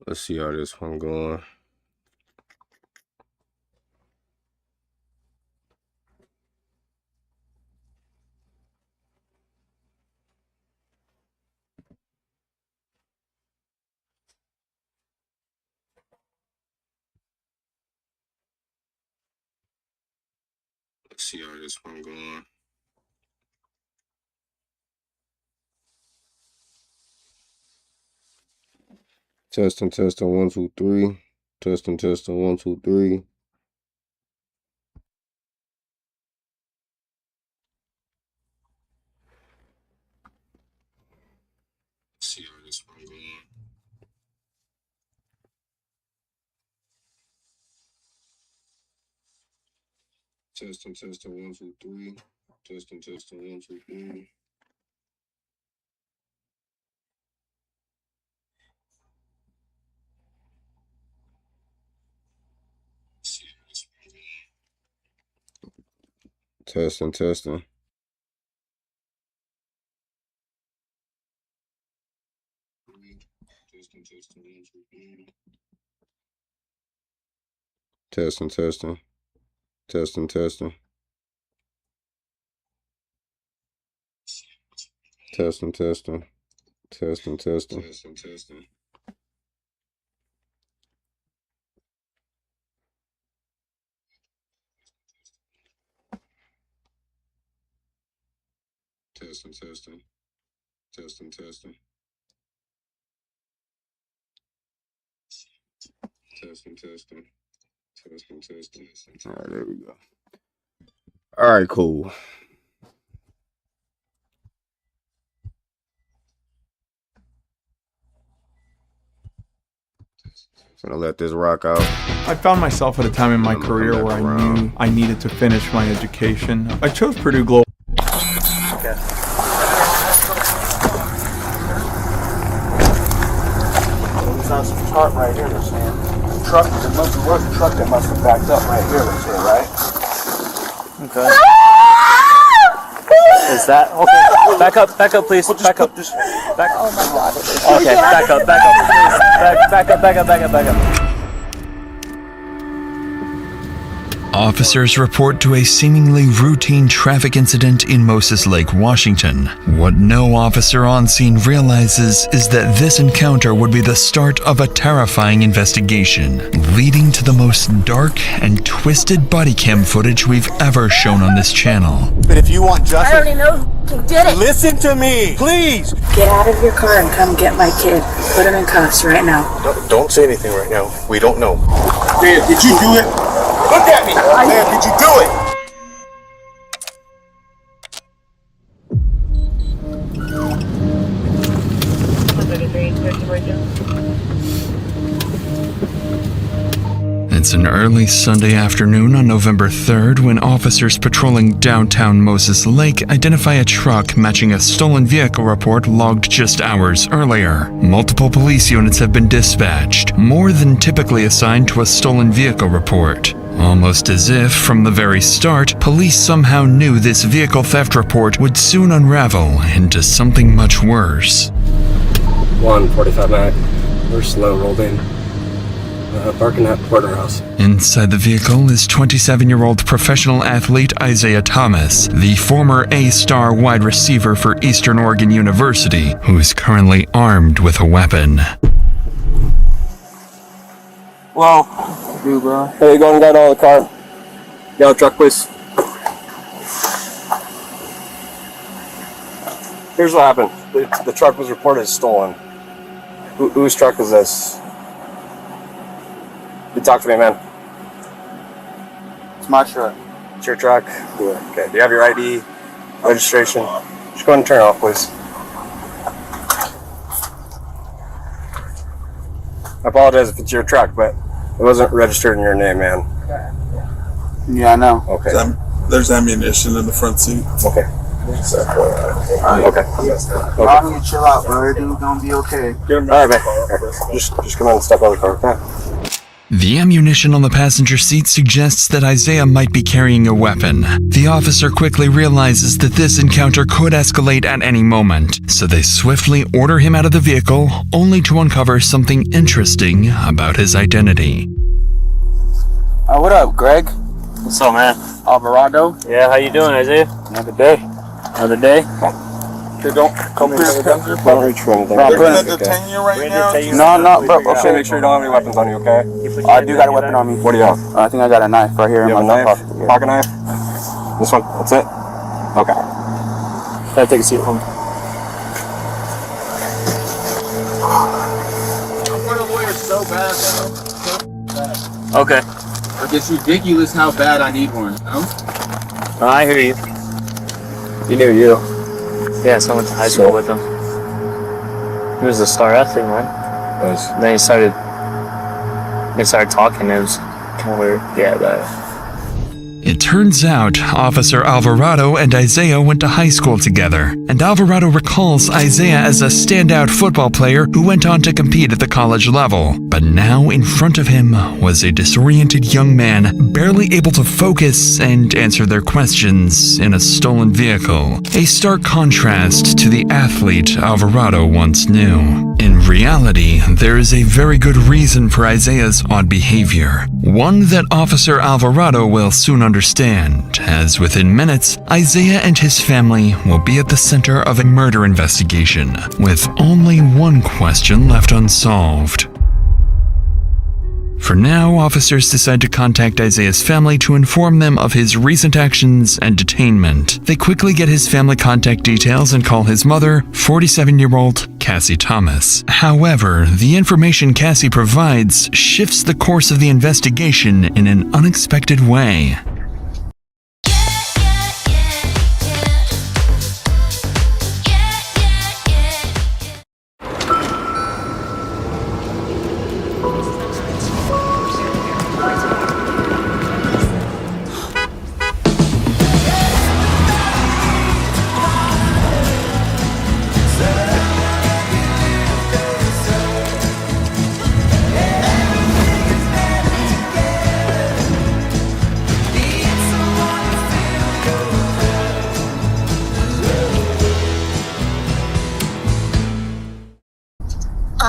Let's see how this one going. Let's see how this one going. Testing, 1, 2, 3. Testing, 1, 2, 3. Let's see how this one going. Testing, 1, 2, 3. Testing, 1, 2, 3. Testing. Testing, 1, 2, 3. Testing. Testing. Testing. Testing. Testing. Testing. Testing. Testing. Testing, testing, testing, testing, testing, testing, testing, testing. All right, there we go. All right, cool. Gonna let this rock out. I found myself at a time in my career where I knew I needed to finish my education. I chose Purdue Global. Okay. There's not some chart right here that's saying the truck, there must have was a truck that must have backed up right here, let's say, right? Okay. Is that okay? Back up, please. We'll back up. Just back. Oh my God. Okay, back up, please. Back up. Officers report to a seemingly routine traffic incident in Moses Lake, Washington. What no officer on scene realizes is that this encounter would be the start of a terrifying investigation, leading to the most dark and twisted body cam footage we've ever shown on this channel. But if you want justice, I already know who did it. Listen to me, please. Get out of your car and come get my kid. Put him in cuffs right now. Don't say anything right now. We don't know. Dad, did you do it? Look at me! Dad, did you do it? It's an early Sunday afternoon on November 3rd when officers patrolling downtown Moses Lake identify a truck matching a stolen vehicle report logged just hours earlier. Multiple police units have been dispatched, more than typically assigned to a stolen vehicle report. Almost as if, from the very start, police somehow knew this vehicle theft report would soon unravel into something much worse. 145 Mac. We're slow rolled in. Parking at Porterhouse. Inside the vehicle is 27-year-old professional athlete Isaiah Thomas, the former A-star wide receiver for Eastern Oregon University, who is currently armed with a weapon. Well, Bro. hey, go and get out of the car. Get out of the truck, please. Here's what happened. The truck was reported as stolen. Whose truck is this? You talk to me, man. It's my truck. It's your truck? Okay. Do you have your ID, registration? Just go ahead and turn it off, please. I apologize if it's your truck, but it wasn't registered in your name, man. Yeah, I know. Okay. There's ammunition in the front seat. Okay. Okay. Why don't you chill out, bro? Everything's gonna be okay. All right, man. Just come on and step out of the car, okay? The ammunition on the passenger seat suggests that Isaiah might be carrying a weapon. The officer quickly realizes that this encounter could escalate at any moment, so they swiftly order him out of the vehicle, only to uncover something interesting about his identity. What up, Greg? What's up, man? Alvarado? Yeah, how you doing, Isaiah? Another day. Another day? Don't come here. Don't reach for anything. They're gonna detain you right now? No, bro. Okay, make sure you don't have any weapons on you, okay? I do got a weapon on me. What do you have? I think I got a knife right here. You in have a my knife? pocket. Yeah. Pocket knife? This one? That's it? Okay. Gotta take a seat home. I want a lawyer so bad, though. Okay. Like, it's ridiculous how bad I need one, no? I hear you. You knew you. Yeah, so I went to high school with him. He was a star athlete, man. Then he started talking. It was kind of weird. Yeah, but It turns out Officer Alvarado and Isaiah went to high school together, and Alvarado recalls Isaiah as a standout football player who went on to compete at the college level. But now in front of him was a disoriented young man, barely able to focus and answer their questions in a stolen vehicle. A stark contrast to the athlete Alvarado once knew. In reality, there is a very good reason for Isaiah's odd behavior. One that Officer Alvarado will soon understand, as within minutes, Isaiah and his family will be at the center of a murder investigation, with only one question left unsolved. For now, officers decide to contact Isaiah's family to inform them of his recent actions and detainment. They quickly get his family contact details and call his mother, 47-year-old Cassie Thomas. However, the information Cassie provides shifts the course of the investigation in an unexpected way.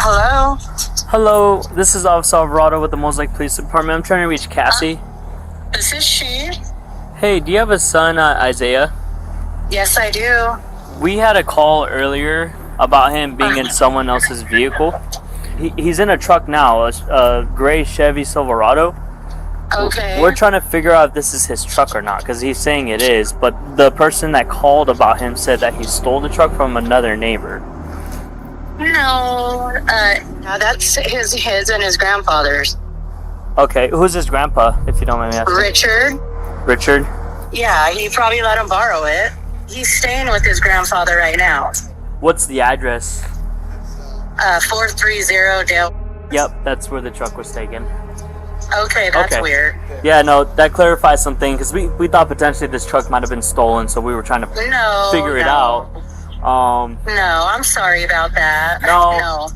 Hello? Hello, this is Officer Alvarado with the Mosaic Police Department. I'm trying to reach Cassie. This is she. Hey, do you have a son, Isaiah? Yes, I do. We had a call earlier about him being in someone else's vehicle. He's in a truck now, a gray Chevy Silverado. Okay. We're trying to figure out if this is his truck or not, because he's saying it is, but the person that called about him said that he stole the truck from another neighbor. No, that's his and his grandfather's. Okay, who's his grandpa, if you don't mind me asking? Richard? Richard? Yeah, he probably let him borrow it. He's staying with his grandfather right now. What's the address? 430 Dale. Yep, that's where the truck was taken. Okay, that's weird. Yeah, no, that clarifies something, because we thought potentially this truck might have been stolen, so we were trying to figure it out. No, I'm sorry about that.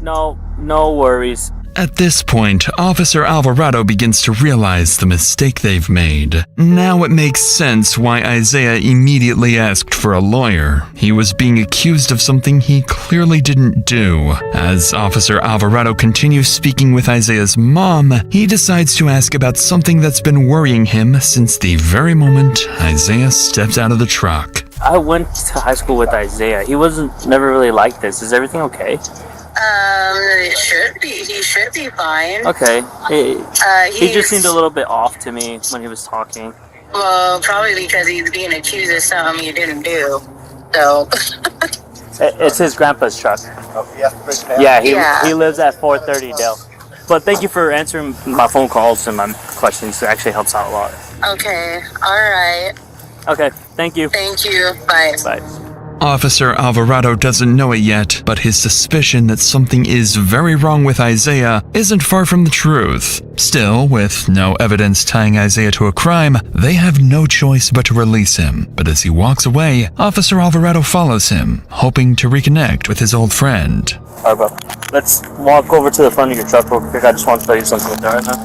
No worries. At this point, Officer Alvarado begins to realize the mistake they've made. Now it makes sense why Isaiah immediately asked for a lawyer. He was being accused of something he clearly didn't do. As Officer Alvarado continues speaking with Isaiah's mom, he decides to ask about something that's been worrying him since the very moment Isaiah steps out of the truck. I went to high school with Isaiah. He wasn't never really like this. Is everything okay? It should be. He should be fine. Okay. He just seemed a little bit off to me when he was talking. Well, probably because he's being accused of something he didn't do. So. It's his grandpa's truck. Yeah, he lives at 430 Dale. But thank you for answering my phone calls and my questions. It actually helps out a lot. Okay. All right. Okay. Thank you. Thank you. Bye. Bye. Officer Alvarado doesn't know it yet, but his suspicion that something is very wrong with Isaiah isn't far from the truth. Still, with no evidence tying Isaiah to a crime, they have no choice but to release him. But as he walks away, Officer Alvarado follows him, hoping to reconnect with his old friend. Alright, bro. Let's walk over to the front of your truck real quick. I just want to tell you something with that right now.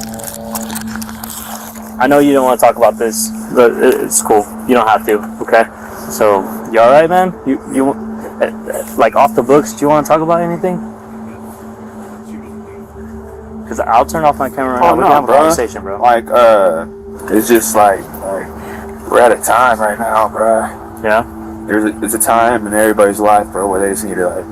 I know you don't want to talk about this, but it's cool. You don't have to, okay? So, you alright, man? You like, off the books, do you want to talk about anything? Because I'll turn off my camera right now. We can have a conversation, bro. Like, it's just like we're at a time right now, bro. Yeah? There's a time in everybody's life, bro, where they just need to, like,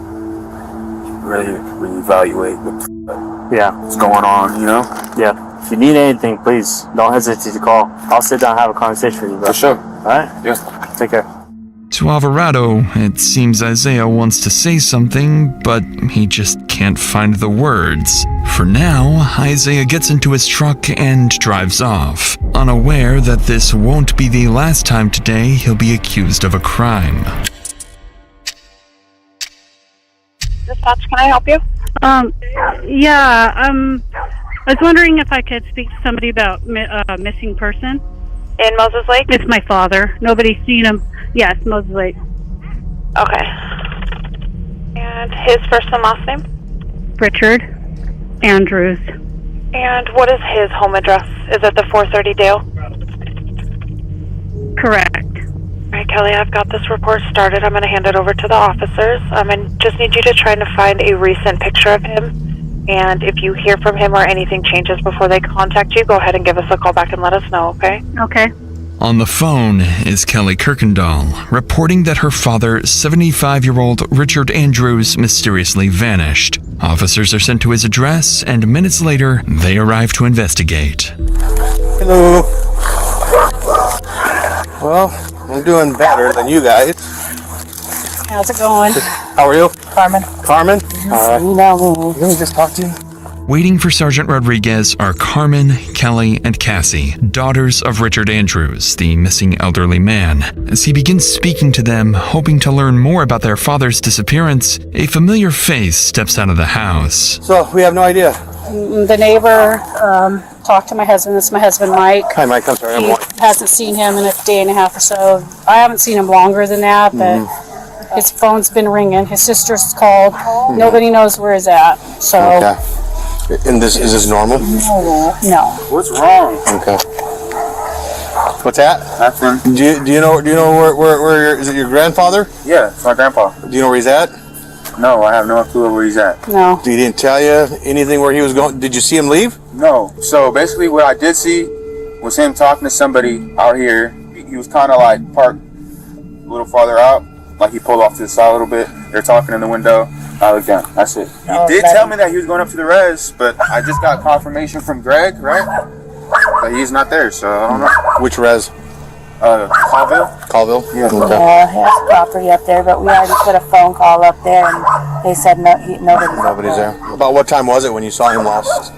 really evaluate what's going on, you know? Yeah. If you need anything, please don't hesitate to call. I'll sit down and have a conversation with you, bro. For sure. Alright? Yeah. Take care. To Alvarado, it seems Isaiah wants to say something, but he just can't find the words. For now, Isaiah gets into his truck and drives off, unaware that this won't be the last time today he'll be accused of a crime. Dispatch, can I help you? Yeah, I was wondering if I could speak to somebody about missing person. In Moses Lake? It's my father. Nobody's seen him. Yes, Moses Lake. Okay. And his first and last name? Richard Andrews. And what is his home address? Is it the 430 Dale? Correct. All right, Kelly, I've got this report started. I'm going to hand it over to the officers. I just need you to try to find a recent picture of him. And if you hear from him or anything changes before they contact you, go ahead and give us a call back and let us know, okay? Okay. On the phone is Kelly Kirkendall, reporting that her father, 75-year-old Richard Andrews, mysteriously vanished. Officers are sent to his address, and minutes later, they arrive to investigate. Hello. Well, I'm doing better than you guys. How's it going? How are you? Carmen. Carmen? You know me. Let me just talk to you. Waiting for Sergeant Rodriguez are Carmen, Kelly, and Cassie, daughters of Richard Andrews, the missing elderly man. As he begins speaking to them, hoping to learn more about their father's disappearance, a familiar face steps out of the house. So, we have no idea. The neighbor talked to my husband. This is my husband, Mike. Hi, Mike. I'm sorry. He hasn't seen him in a day and a half or so. I haven't seen him longer than that, but his phone's been ringing. His sister's called. Nobody knows where he's at. So. Okay. And is this normal? No. What's wrong? Okay. What's that? Nothing. Do you know where is it your grandfather? Yeah, it's my grandpa. Do you know where he's at? No, I have no clue where he's at. No. He didn't tell you anything where he was going? Did you see him leave? No. So basically what I did see was him talking to somebody out here. He was kind of like parked a little farther out. Like he pulled off to the side a little bit. They're talking in the window. I looked down. That's it. He did tell me that he was going up to the res, but I just got confirmation from Greg, right? But he's not there, so I don't know. Which res? Colville. Colville? Yeah. Okay. He has property up there, but we already put a phone call up there, and they said Nobody's there. About what time was it when you saw him last?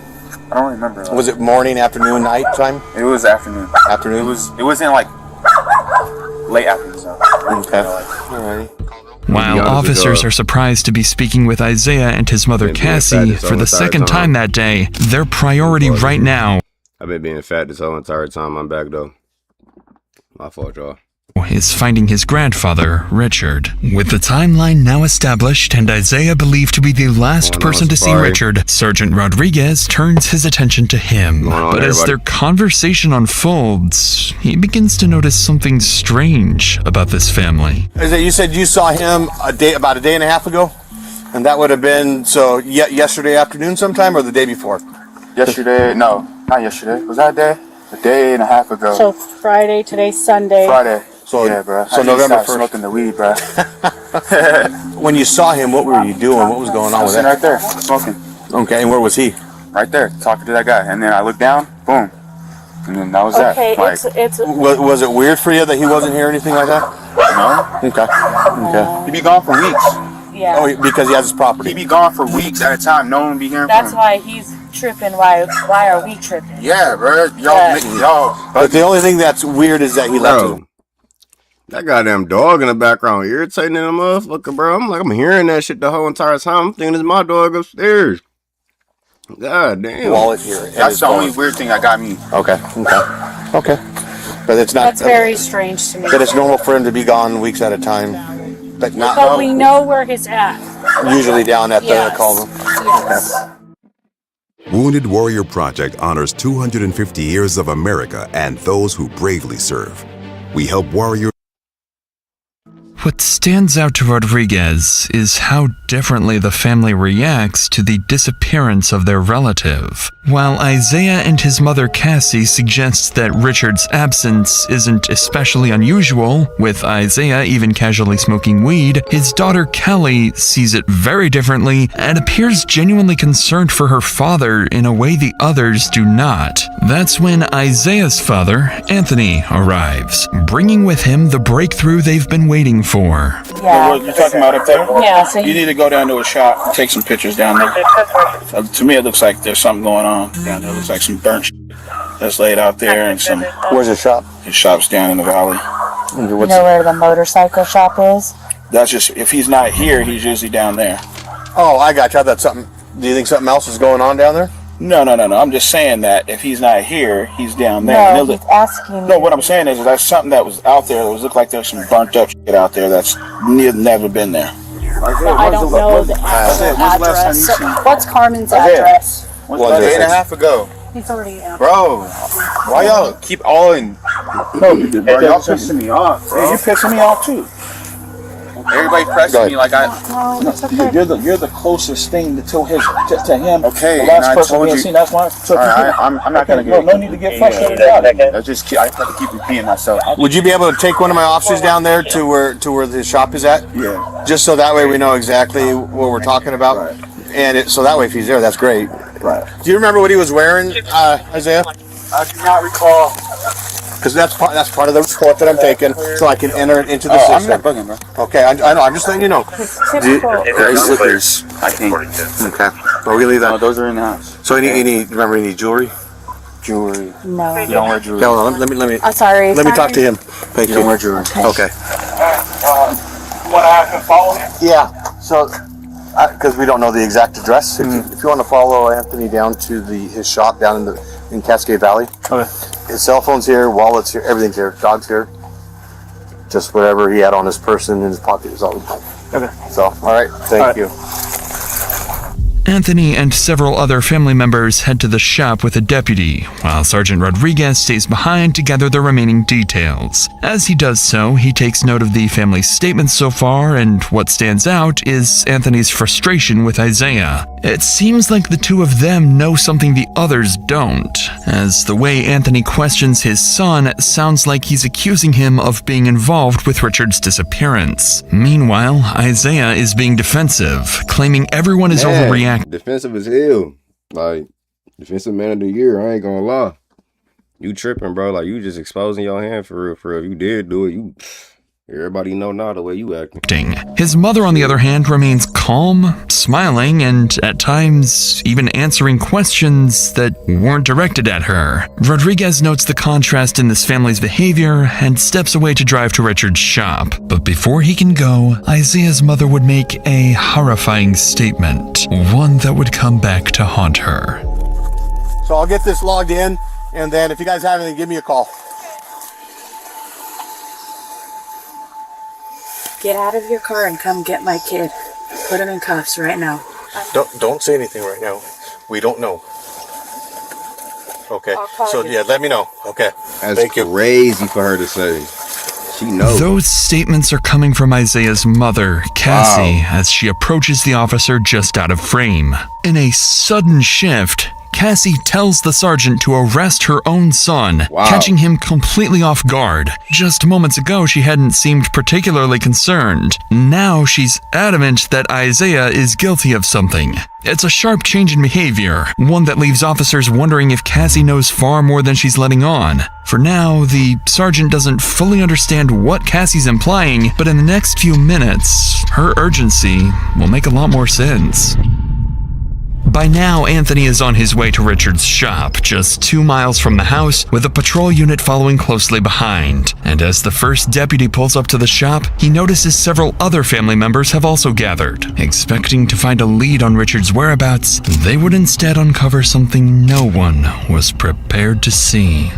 I don't remember. Was it morning, afternoon, night time? It was afternoon. Afternoon? It wasn't like late afternoon. So. Okay. Alrighty. While officers are surprised to be speaking with Isaiah and his mother Cassie for the second time that day, their priority right now I've been being fat this whole entire time. I'm back though. My fault, y'all. is finding his grandfather, Richard. With the timeline now established and Isaiah believed to be the last person to see Richard, Sergeant Rodriguez turns his attention to him. But as their conversation unfolds, he begins to notice something strange about this family. You said you saw him about a day and a half ago? And that would have been, yesterday afternoon sometime or the day before? Yesterday, no, not yesterday. Was that a day? A day and a half ago. So Friday, today's Sunday. Friday. So yeah, bro. So November 1st. Smoking the weed, bro. When you saw him, what were you doing? What was going on with that? Right there, smoking. Okay, and where was he? Right there, talking to that guy. And then I looked down, boom, and then that was that. Okay, like, was it weird for you that he wasn't here or anything like that? No. Okay. He be gone for weeks. Yeah. Oh, because he has his property. He be gone for weeks at a time. No one be hearing That's from him. why he's tripping. Why are we tripping? Yeah, bro. Y'all. But the only thing that's weird is that he left his... That goddamn dog in the background irritating the motherfucker, bro. I'm hearing that shit the whole entire time. I'm thinking it's my dog upstairs. God damn. Wallet here. That's the only weird thing that got me. Okay. But it's not... That's very strange to me. But it's normal for him to be gone weeks at a time. But we know where he's at. Usually down at the Colville. Yes. Wounded Warrior Project honors 250 years of America and those who bravely serve. We help warriors. What stands out to Rodriguez is how differently the family reacts to the disappearance of their relative. While Isaiah and his mother Cassie suggest that Richard's absence isn't especially unusual, with Isaiah even casually smoking weed, his daughter Kelly sees it very differently and appears genuinely concerned for her father in a way the others do not. That's when Isaiah's father, Anthony, arrives, bringing with him the breakthrough they've been waiting for. Yeah. You're talking about up there? Yeah, so you need to go down to a shop and take some pictures down there. To me, it looks like there's something going on down there. It looks like some burnt that's laid out there and some. Where's the shop? The shop's down in the valley. You know where the motorcycle shop is? That's just, if he's not here, he's usually down there. Oh, I got you. I thought something. Do you think something else is going on down there? No. I'm just saying that if he's not here, he's down there. No, he's asking. No, what I'm saying is that's something that was out there. It looked like there's some burnt up shit out there that's never been there. I don't know the address. What's Carmen's address? Well, a day and a half ago. He's already out. Bro, why y'all keep all in? Bro, y'all pissing me off, bro. You're pissing me off too. Everybody pressing me like I. No, that's okay. You're the closest thing to him. Okay, the and last I person told we've you. seen. That's why. So I'm not gonna get. No need to get frustrated about it. I just I have to keep repeating myself. Would you be able to take one of my officers down there to where the shop is at? Yeah. Just so that way we know exactly what we're talking about. Right. And so that way if he's there, that's great. Right. Do you remember what he was wearing, Isaiah? I do not recall. Because that's part of the report that I'm taking, so I can enter it into the system. I'm not bugging, bro. Okay, I know. I'm just letting you know. There's slippers, I think. Okay. Well, we leave that. No, those are in the house. So remember any jewelry? Jewelry. No. You don't wear jewelry. Okay, hold on. Let me. I'm sorry. Let me talk to him. Thank you. You don't wear jewelry. Okay. What I have to follow him? Yeah. So, because we don't know the exact address, if you want to follow Anthony down to his shop down in Cascade Valley. Okay. His cell phone's here, wallet's here, everything's here, dog's here. Just whatever he had on his person in his pocket is all. Okay. So, all right. Thank you. Anthony and several other family members head to the shop with a deputy, while Sergeant Rodriguez stays behind to gather the remaining details. As he does so, he takes note of the family's statements so far, and what stands out is Anthony's frustration with Isaiah. It seems like the two of them know something the others don't, as the way Anthony questions his son sounds like he's accusing him of being involved with Richard's disappearance. Meanwhile, Isaiah is being defensive, claiming everyone is overreacting. Defensive as hell. Like, defensive man of the year, I ain't gonna lie. You tripping, bro. Like, you just exposing your hand for real, for real. You did do it. Everybody know now the way you acting. His mother, on the other hand, remains calm, smiling, and at times even answering questions that weren't directed at her. Rodriguez notes the contrast in this family's behavior and steps away to drive to Richard's shop. But before he can go, Isaiah's mother would make a horrifying statement, one that would come back to haunt her. So I'll get this logged in, and then if you guys have anything, give me a call. Get out of your car and come get my kid. Put him in cuffs right now. Don't say anything right now. We don't know. Okay. So yeah, let me know. Okay. That's Thank you. crazy for her to say. She knows. Those statements are coming from Isaiah's mother, Cassie, as she approaches the officer just out of frame. In a sudden shift, Cassie tells the sergeant to arrest her own son, catching him completely off guard. Just moments ago, she hadn't seemed particularly concerned. Now she's adamant that Isaiah is guilty of something. It's a sharp change in behavior, one that leaves officers wondering if Cassie knows far more than she's letting on. For now, the sergeant doesn't fully understand what Cassie's implying, but in the next few minutes, her urgency will make a lot more sense. By now, Anthony is on his way to Richard's shop, just 2 miles from the house, with a patrol unit following closely behind. And as the first deputy pulls up to the shop, he notices several other family members have also gathered. Expecting to find a lead on Richard's whereabouts, they would instead uncover something no one was prepared to see.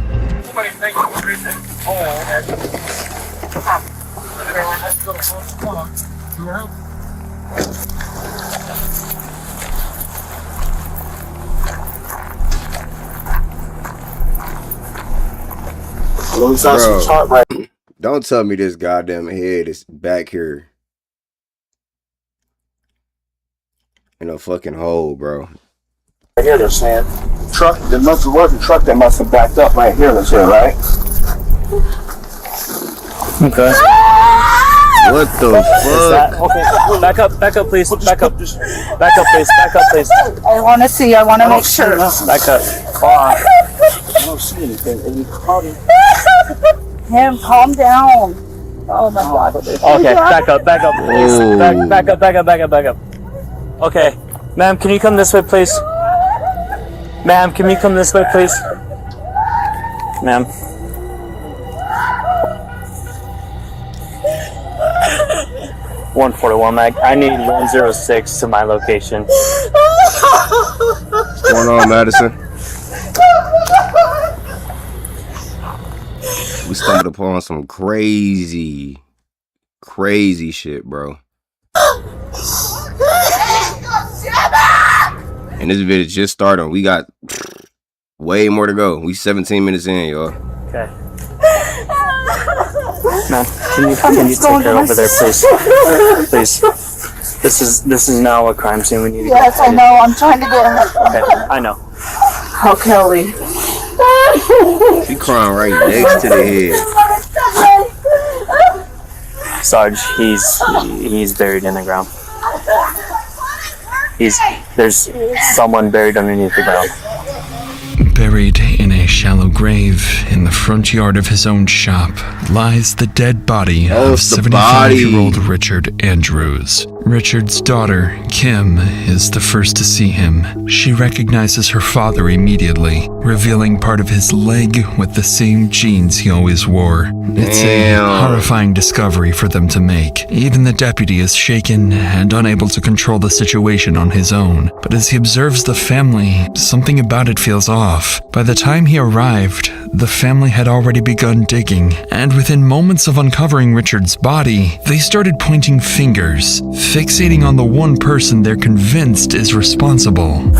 Bro, don't tell me this goddamn head is back here in a fucking hole, bro. Right here, they're saying truck. There must have was a truck that must have backed up right here. That's here, right? Okay. What the fuck? Okay, back up, please. Back up, please. I want to see. I want to make sure. Back up. I don't see anything. And you caught him. Him, calm down. Oh my God. Okay, back up, please. Back up. Okay, ma'am, can you come this way, please? Ma'am, can you come this way, please? Ma'am. $141, Mag. I need 106 to my location. What's going on, Madison? We stumbled upon some crazy shit, bro. And this video just started. We got way more to go. We 17 minutes in, y'all. Okay. Ma'am, can you take her over there, please? Please. This is now a crime scene. We need to Yes, I know. I'm trying to get her. Okay, I know. Oh, Kelly. She crying right next to the head. Sarge, he's buried in the ground. There's someone buried underneath the ground. Buried in a shallow grave in the front yard of his own shop lies the dead body of 75-year-old Richard Andrews. Richard's daughter, Kim, is the first to see him. She recognizes her father immediately, revealing part of his leg with the same jeans he always wore. It's a horrifying discovery for them to make. Even the deputy is shaken and unable to control the situation on his own. But as he observes the family, something about it feels off. By the time he arrived, the family had already begun digging, and within moments of uncovering Richard's body, they started pointing fingers, fixating on the one person they're convinced is responsible.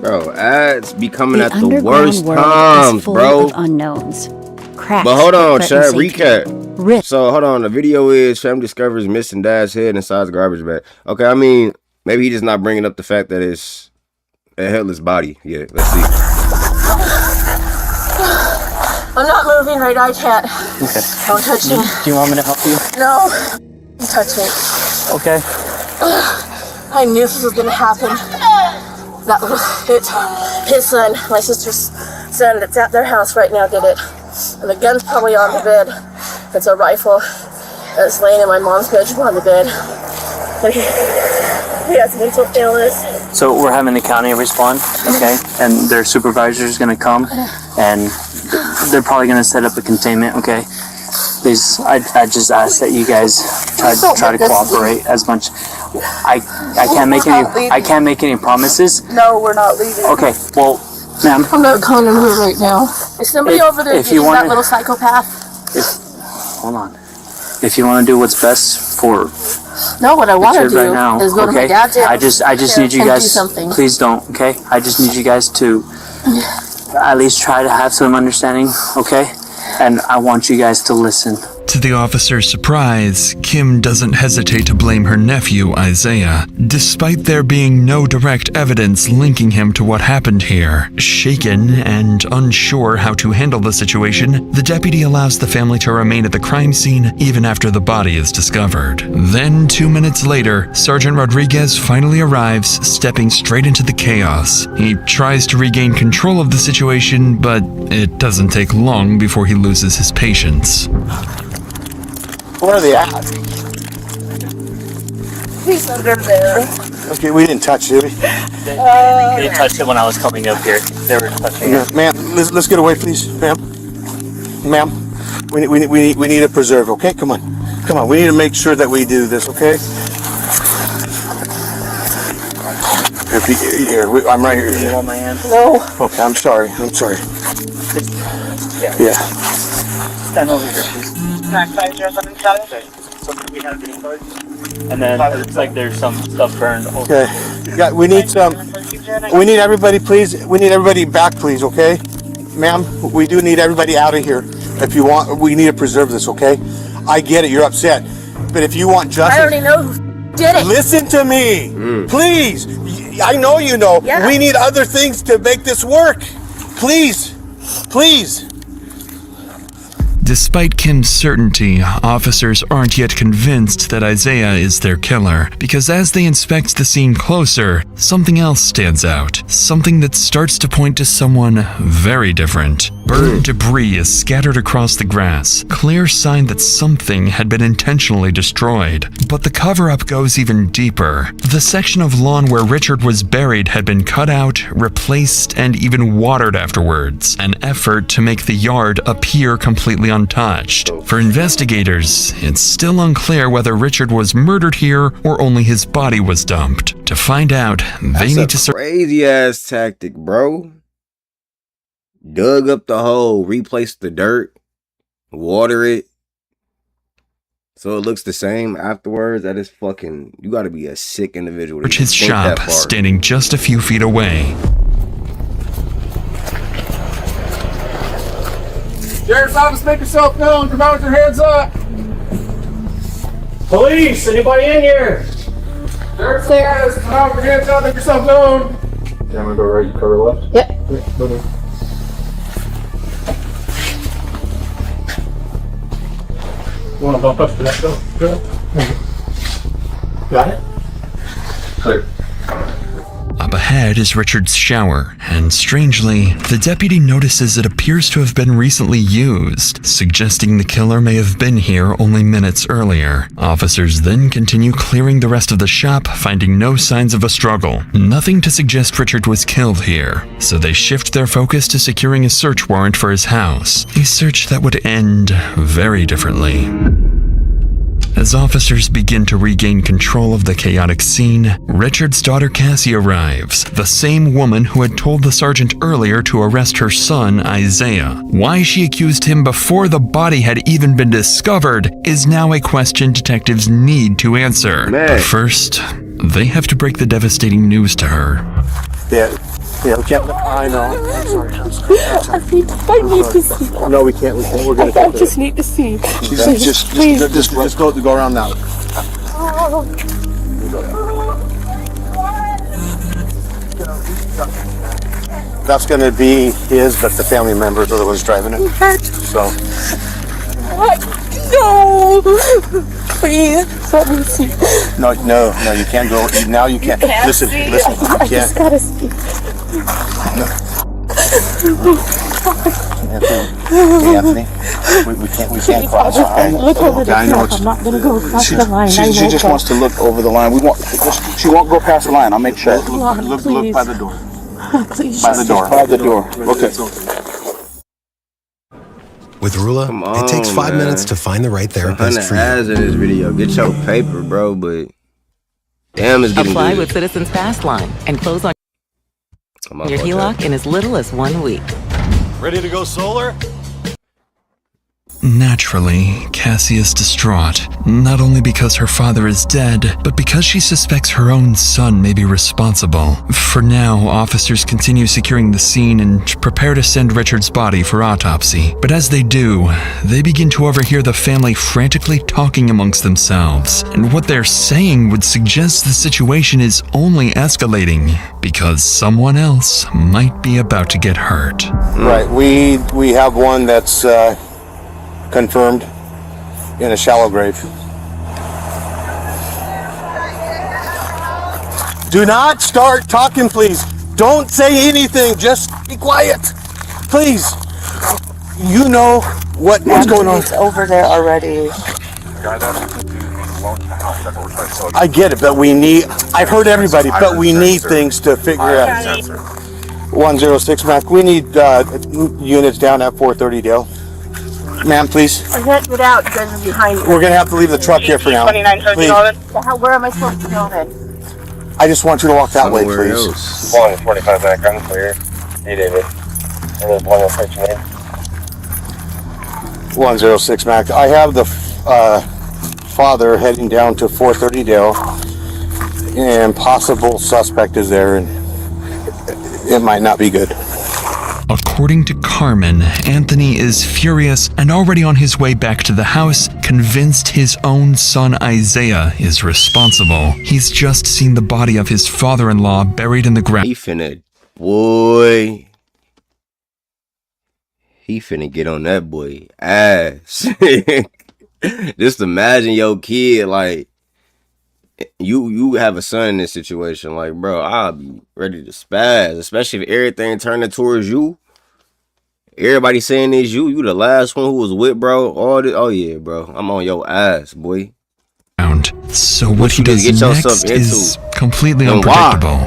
Bro, ads be coming at the worst times, bro. Of unknowns. Cracks but hold on, that Chad, threaten recap. So hold on, the video is fam discovers missing dad's head inside the garbage bag. Okay, I mean, maybe he's just not bringing up the fact that it's a headless body. Yeah, let's see. I'm not moving right, I can't. Okay. Don't touch me. Do you want me to help you? No. Don't touch me. Okay. I knew this was gonna happen. That was it. His son, my sister's son that's at their house right now did it. And the gun's probably on the bed. It's a rifle that's laying in my mom's bedroom on the bed. But he has mental illness. So we're having the county respond, okay? And their supervisor is gonna come, and they're probably gonna set up a containment, okay? Please, I just ask that you guys try to cooperate as much. I can't make any promises. No, we're not leaving. Okay, well, ma'am. I'm not calling him here right now. Is somebody over there getting that little psychopath? Hold on. If you want to do what's best for no, what I want to do right now, is go to my dad's house. I just need you guys. Do something. Please don't, okay? I just need you guys to at least try to have some understanding, okay? And I want you guys to listen. To the officer's surprise, Kim doesn't hesitate to blame her nephew, Isaiah, despite there being no direct evidence linking him to what happened here. Shaken and unsure how to handle the situation, the deputy allows the family to remain at the crime scene even after the body is discovered. Then, 2 minutes later, Sergeant Rodriguez finally arrives, stepping straight into the chaos. He tries to regain control of the situation, but it doesn't take long before he loses his patience. Where are they at? He's under there. Okay, we didn't touch it, did we? They touched it when I was coming up here. They were touching it. Ma'am, let's get away, please, ma'am. Ma'am, we need a preserve, okay? Come on. We need to make sure that we do this, okay? I'm right here. You want my hand? No. Okay, I'm sorry. Yeah. Stand over here, please. So we have the cards. And then it looks like there's some stuff burned over. Okay. Yeah, we need everybody, please. We need everybody back, please, okay? ma'am, we do need everybody out of here. If you want, we need to preserve this, okay? I get it, you're upset. But if you want justice... I already know who did it. Listen to me, please. I know you know. Yeah. We need other things to make this work. Please, please. Despite Kim's certainty, officers aren't yet convinced that Isaiah is their killer, because as they inspect the scene closer, something else stands out. Something that starts to point to someone very different. Burned debris is scattered across the grass, clear sign that something had been intentionally destroyed. But the cover-up goes even deeper. The section of lawn where Richard was buried had been cut out, replaced, and even watered afterwards, an effort to make the yard appear completely untouched. For investigators, it's still unclear whether Richard was murdered here or only his body was dumped. To find out, they need to crazy ass tactic, bro. Dug up the hole, replaced the dirt, water it, so it looks the same afterwards. That is fucking, you gotta be a sick individual to search his think shop, that far. standing just a few feet away. Sheriff's office, make yourself known. Come out with your hands up. Police, anybody in here? Sheriff's office, come out with your hands up. Make yourself known. Yeah, I'm gonna go right, you cover left? Yep. You want to bump up to that door? Got it? Clear. Up ahead is Richard's shower, and strangely, the deputy notices it appears to have been recently used, suggesting the killer may have been here only minutes earlier. Officers then continue clearing the rest of the shop, finding no signs of a struggle. Nothing to suggest Richard was killed here, so they shift their focus to securing a search warrant for his house, a search that would end very differently. As officers begin to regain control of the chaotic scene, Richard's daughter Cassie arrives, the same woman who had told the sergeant earlier to arrest her son, Isaiah. Why she accused him before the body had even been discovered is now a question detectives need to answer. But first, they have to break the devastating news to her. Yeah, we can't. I know. I'm sorry. I need to see. No, we can't. We're gonna. I just need to see. Just go around that way. That's gonna be his, but the family members are the ones driving it. So. No! Please, let me see. No, you can't go. Now you can't. Listen, you I can't. just gotta see. Anthony, we can't cross. Okay? Look over the I know top. I'm not gonna go across the line. She just wants to look over the line. She won't go past the line. I'll make sure. Look by the door. Please. By the door. By the door. Okay. With Rula, it takes 5 minutes to find the right therapist for you. Ads in this video. Get your paper, bro, but damn, it's getting Apply good. with Citizens Fast Line and close on your HELOC in as little as 1 week. Ready to go solar? Naturally, Cassie is distraught, not only because her father is dead, but because she suspects her own son may be responsible. For now, officers continue securing the scene and prepare to send Richard's body for autopsy. But as they do, they begin to overhear the family frantically talking amongst themselves, and what they're saying would suggest the situation is only escalating, because someone else might be about to get hurt. Right, we have one that's confirmed in a shallow grave. Do not start talking, please. Don't say anything. Just be quiet, please. You know what's going on. It's over there already. I get it, but we need. I've heard everybody, but we need things to figure out. 106 Mac. We need units down at 430 Dale. Ma'am, please. I can't get out. You guys are behind me. We're gonna have to leave the truck here for now. 29 Please. Where am I supposed to go then? I just want you to walk that way, please. 145 background clear. Hey, David. And there's 106 name. 106 Mac. I have the father heading down to 430 Dale, and possible suspect is there, and it might not be good. According to Carmen, Anthony is furious and already on his way back to the house, convinced his own son Isaiah is responsible. He's just seen the body of his father-in-law buried in the ground. He finna get on that boy ass. Just imagine your kid, like, you have a son in this situation, like, bro, I'll be ready to spaz, especially if everything turning towards you. Everybody saying it's you the last one who was with, bro. Oh yeah, bro, I'm on your ass, boy. So what he does next is completely unpredictable.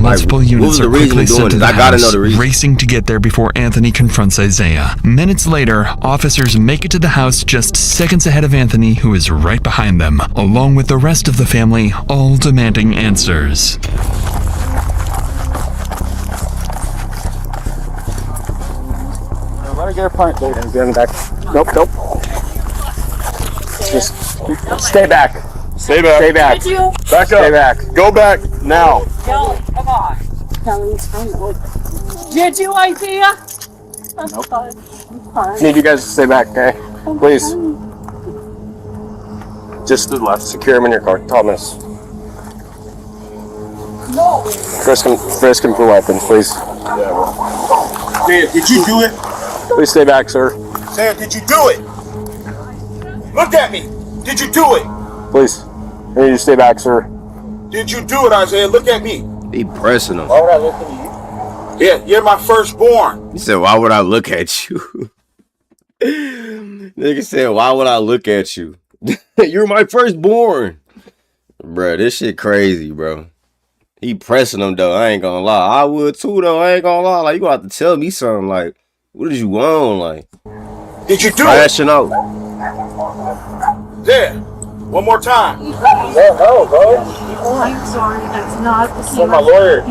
Multiple units are quickly sent to the house, racing to get there before Anthony confronts Isaiah. Minutes later, officers make it to the house just seconds ahead of Anthony, who is right behind them, along with the rest of the family, all demanding answers. Let her get her pint, dude, and get in back. Nope. Just stay back. Stay back. Stay back. Did you? Back up. Stay back. Go back now. Yo, come on. Did you, Isaiah? Nope. Need you guys to stay back, okay? Please. Just to the left. Secure him in your car. Thomas. No. Frisk him for weapons, please. Did you do it? Please stay back, sir. Sam, did you do it? Look at me. Did you do it? Please. I need you to stay back, sir. Did you do it, Isaiah? Look at me. He pressing him. Why would I look at you? Yeah, you're my firstborn. He said, why would I look at you? Nigga said, why would I look at you? You're my firstborn. Bro, this shit crazy, bro. He pressing him, though. I ain't gonna lie. I would, too, though. I ain't gonna lie. Like, you gonna have to tell me something. Like, what did you want? Like, did you do crashing it? out. There. One more time. No, bro. Oh, I'm sorry. That's not the For my lawyer.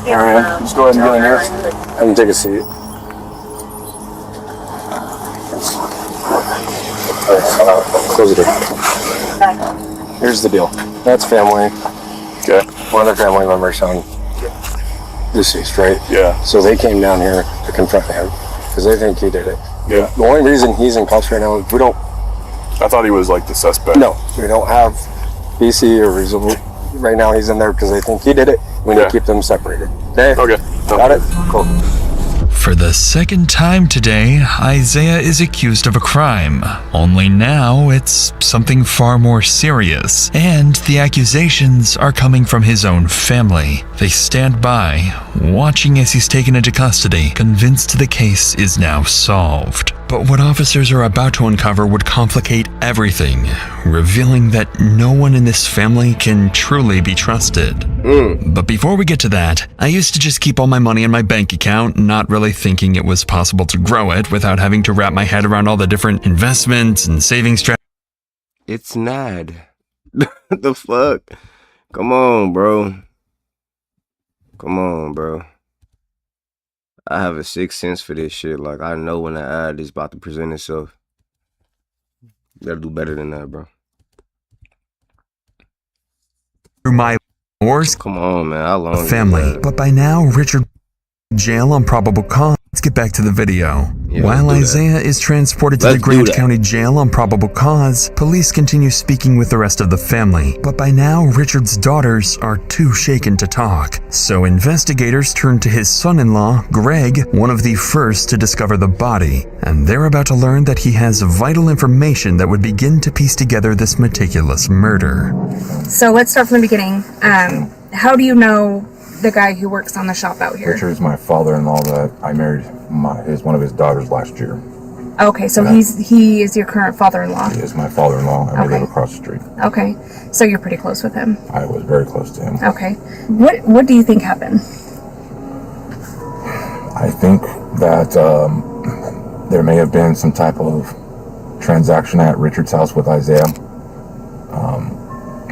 Alright, just go ahead and get in here. And take a seat. Close the door. Here's the deal. That's family. Okay. One other family member's son. Deceased, right? Yeah. So they came down here to confront him because they think he did it. Yeah. The only reason he's in cuffs right now is we don't. I thought he was like the suspect. No, we don't have BC or reasonable. Right now he's in there because they think he did it. We need to keep them separated. Okay? Okay. Got it? Cool. For the second time today, Isaiah is accused of a crime. Only now it's something far more serious, and the accusations are coming from his own family. They stand by, watching as he's taken into custody, convinced the case is now solved. But what officers are about to uncover would complicate everything, revealing that no one in this family can truly be trusted. But before we get to that, I used to just keep all my money in my bank account, not really thinking it was possible to grow it without having to wrap my head around all the different investments and saving strategies. It's not. The fuck? Come on, bro. Come on, bro. I have a sixth sense for this shit. Like, I know when the ad is about to present itself. You gotta do better than that, bro. Through my wars, come on, man. How long? Family. But by now, Richard jail on probable cause. Let's get back to the video. While Isaiah is transported to the Grant County Jail on probable cause, police continue speaking with the rest of the family. But by now, Richard's daughters are too shaken to talk. So investigators turn to his son-in-law, Greg, one of the first to discover the body. And they're about to learn that he has vital information that would begin to piece together this meticulous murder. So let's start from the beginning. How do you know the guy who works on the shop out here? Richard is my father-in-law that I married one of his daughters last year. Okay, so he is your current father-in-law. He is my father-in-law, and we live across the street. Okay, so you're pretty close with him. I was very close to him. Okay, what do you think happened? I think that there may have been some type of transaction at Richard's house with Isaiah.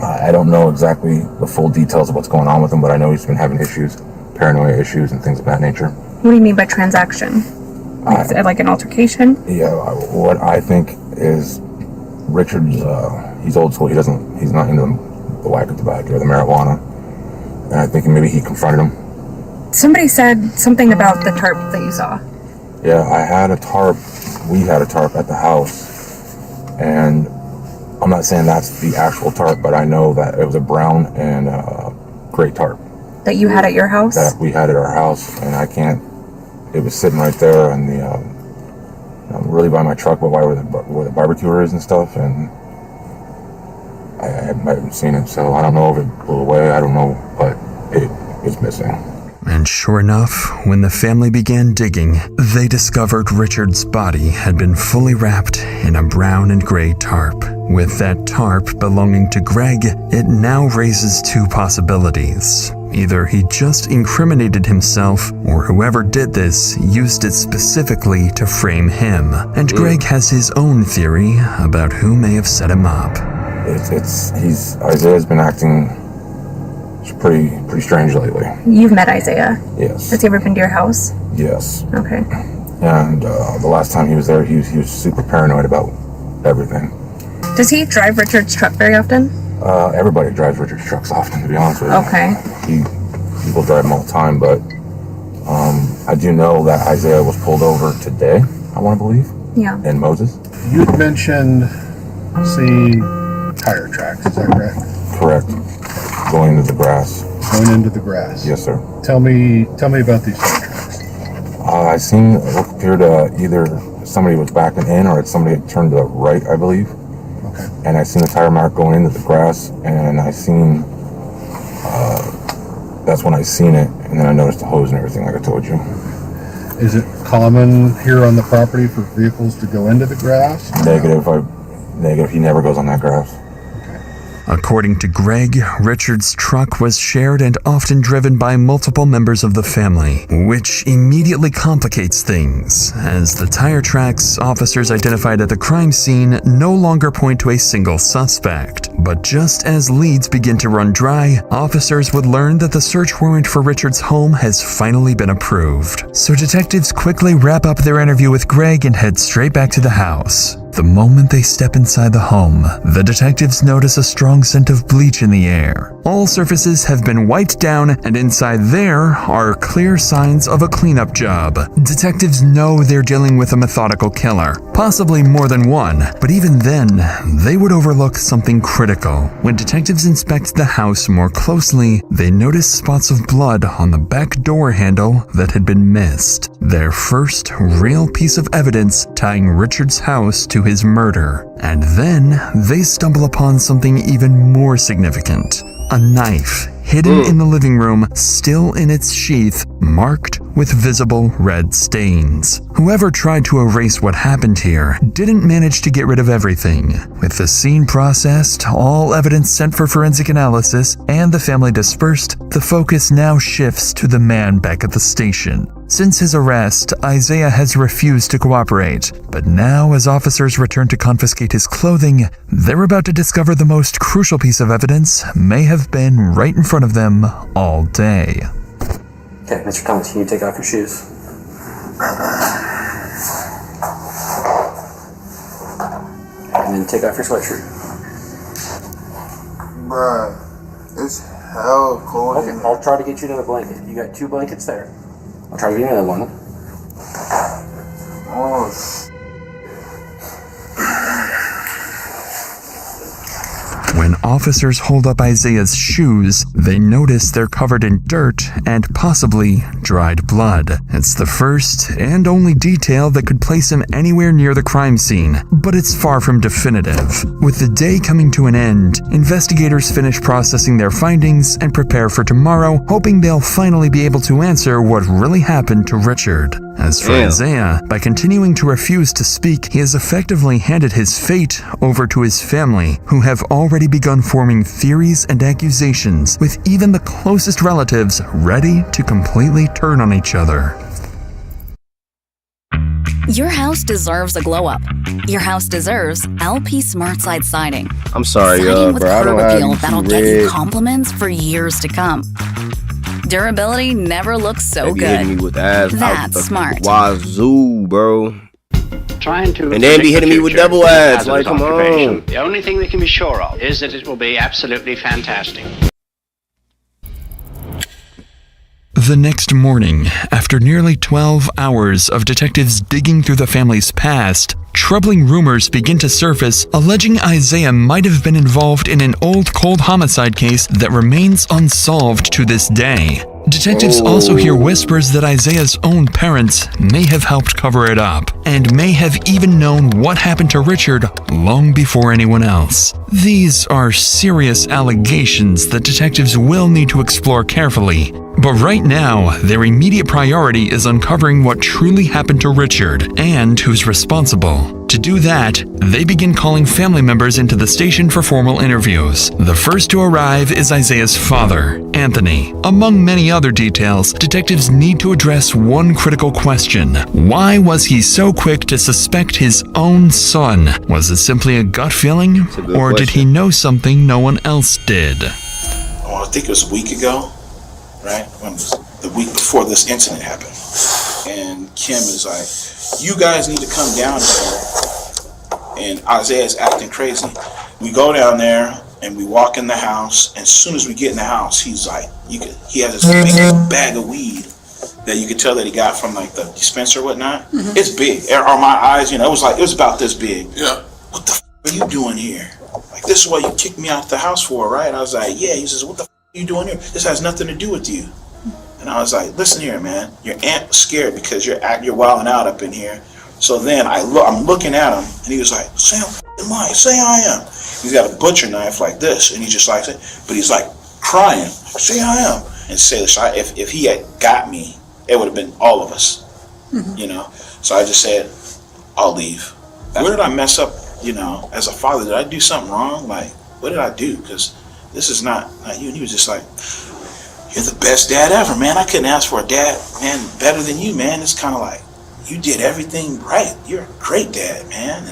I don't know exactly the full details of what's going on with him, but I know he's been having issues, paranoia issues, and things of that nature. What do you mean by transaction? Like an altercation? Yeah, what I think is Richard's, he's old school. He's not into the whack of tobacco or the marijuana. And I think maybe he confronted him Somebody said something about the tarp that you saw. Yeah, I had a tarp. We had a tarp at the house, and I'm not saying that's the actual tarp, but I know that it was a brown and gray tarp. That you had at your house? That we had at our house, and I can't. It was sitting right there, and really by my truck, but where the barbecue is and stuff, and I haven't seen it, so I don't know if it blew away. I don't know, but it was missing. And sure enough, when the family began digging, they discovered Richard's body had been fully wrapped in a brown and gray tarp. With that tarp belonging to Greg, it now raises two possibilities. Either he just incriminated himself, or whoever did this used it specifically to frame him. And Greg has his own theory about who may have set him up. Isaiah's been acting pretty strange lately. You've met Isaiah? Yes. Has he ever been to your house? Yes. Okay. And the last time he was there, he was super paranoid about everything. Does he drive Richard's truck very often? Everybody drives Richard's trucks often, to be honest with you. Okay. People drive them all the time, but I do know that Isaiah was pulled over today, I want to believe. Yeah. In Moses. You had mentioned seeing tire tracks, is that correct? Correct. Going into the grass. Going into the grass. Yes, sir. Tell me about these tire tracks. I seen it appeared either somebody was backing in or somebody had turned to the right, I believe. Okay. And I seen the tire mark going into the grass, and I seen that's when I seen it, and then I noticed the hose and everything, like I told you. Is it common here on the property for vehicles to go into the grass? Negative. He never goes on that grass. According to Greg, Richard's truck was shared and often driven by multiple members of the family, which immediately complicates things, as the tire tracks officers identified at the crime scene no longer point to a single suspect. But just as leads begin to run dry, officers would learn that the search warrant for Richard's home has finally been approved. So detectives quickly wrap up their interview with Greg and head straight back to the house. The moment they step inside the home, the detectives notice a strong scent of bleach in the air. All surfaces have been wiped down, and inside there are clear signs of a cleanup job. Detectives know they're dealing with a methodical killer, possibly more than one, but even then, they would overlook something critical. When detectives inspect the house more closely, they notice spots of blood on the back door handle that had been missed. Their first real piece of evidence tying Richard's house to his murder. And then they stumble upon something even more significant. A knife hidden in the living room, still in its sheath, marked with visible red stains. Whoever tried to erase what happened here didn't manage to get rid of everything. With the scene processed, all evidence sent for forensic analysis, and the family dispersed, the focus now shifts to the man back at the station. Since his arrest, Isaiah has refused to cooperate, but now as officers return to confiscate his clothing, they're about to discover the most crucial piece of evidence may have been right in front of them all day. Okay, Mr. Thomas, can you take off your shoes? And then take off your sweatshirt. Bruh, it's hell cold. Okay, I'll try to get you another blanket. You got 2 blankets there. I'll try to get you another one. Oh, When officers hold up Isaiah's shoes, they notice they're covered in dirt and possibly dried blood. It's the first and only detail that could place him anywhere near the crime scene, but it's far from definitive. With the day coming to an end, investigators finish processing their findings and prepare for tomorrow, hoping they'll finally be able to answer what really happened to Richard. As for Isaiah, by continuing to refuse to speak, he has effectively handed his fate over to his family, who have already begun forming theories and accusations, with even the closest relatives ready to completely turn on each other. Your house deserves a glow-up. Your house deserves LP SmartSide siding. I'm sorry, siding with bro. I curb don't appeal have that'll you get you red. compliments for years to come. Durability never looks so They be good. hitting me with ass That's out smart. Wazoo, bro. Trying to And then be hitting me with double ads. Like, come occupation. on. The only thing we can be sure of is that it will be absolutely fantastic. The next morning, after nearly 12 hours of detectives digging through the family's past, troubling rumors begin to surface alleging Isaiah might have been involved in an old cold homicide case that remains unsolved to this day. Detectives also hear whispers that Isaiah's own parents may have helped cover it up, and may have even known what happened to Richard long before anyone else. These are serious allegations that detectives will need to explore carefully, but right now, their immediate priority is uncovering what truly happened to Richard and who's responsible. To do that, they begin calling family members into the station for formal interviews. The first to arrive is Isaiah's father, Anthony. Among many other details, detectives need to address one critical question. Why was he so quick to suspect his own son? Was it simply a gut feeling? Or did he know something no one else did? I think it was a week ago, right? When it was the week before this incident happened. And Kim is like, you guys need to come down here. And Isaiah's acting crazy. We go down there and we walk in the house. And as soon as we get in the house, he's like, he has this big bag of weed that you could tell that he got from like the dispenser or whatnot. Mm-hmm. It's big. On my eyes, it was about this big. Yeah. What the f are you doing here? Like, this is what you kicked me out the house for, right? I was like, yeah. He says, what the f are you doing here? This has nothing to do with you. And I was like, listen here, man. Your aunt was scared because you're wilding out up in here. So then I'm looking at him, and he was like, say I'm lying, say I am. He's got a butcher knife like this, and he's just like, but he's like crying, say I am. And say, if he had got me, it would have been all of us, So I just said, I'll leave. Where did I mess up, as a father? Did I do something wrong? Like, what did I do? Because this is not you. And he was just like, you're the best dad ever, man. I couldn't ask for a dad, man, better than you, man. It's kind of like, you did everything right. You're a great dad, man.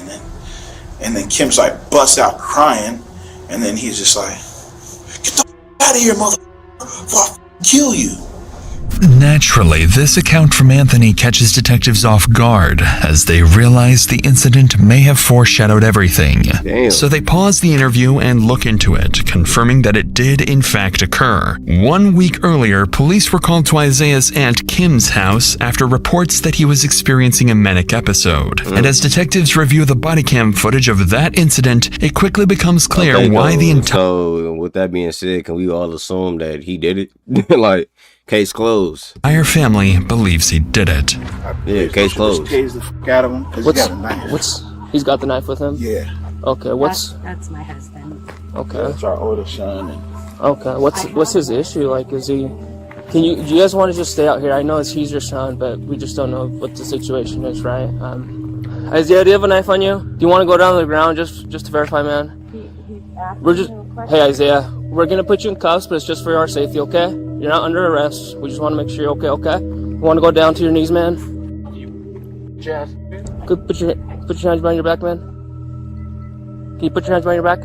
And then Kim's like busts out crying, and then he's just like, get the f out of here, motherfucker, before I kill you. Naturally, this account from Anthony catches detectives off guard as they realize the incident may have foreshadowed everything. Damn. So they pause the interview and look into it, confirming that it did in fact occur. 1 week earlier, police were called to Isaiah's aunt Kim's house after reports that he was experiencing a manic episode. And as detectives review the body cam footage of that incident, it quickly becomes clear why the entire... So, with that being said, can we all assume that he did it? Like... Case closed. Entire family believes he did it. Yeah, case closed. Tase the f out of him because he got a knife. He's got the knife with him? Yeah. Okay, That's my husband. Okay. That's our oldest son. Okay, what's his issue? Like, is he... do you guys want to just stay out here? I know he's your son, but we just don't know what the situation is, right? Isaiah, do you have a knife on you? Do you want to go down to the ground just to verify, man? Hey, Isaiah, we're going to put you in cuffs, but it's just for our safety, okay? You're not under arrest. We just want to make sure you're okay? You want to go down to your knees, man? Good. Put your hands behind your back, man. Can you put your hands behind your back?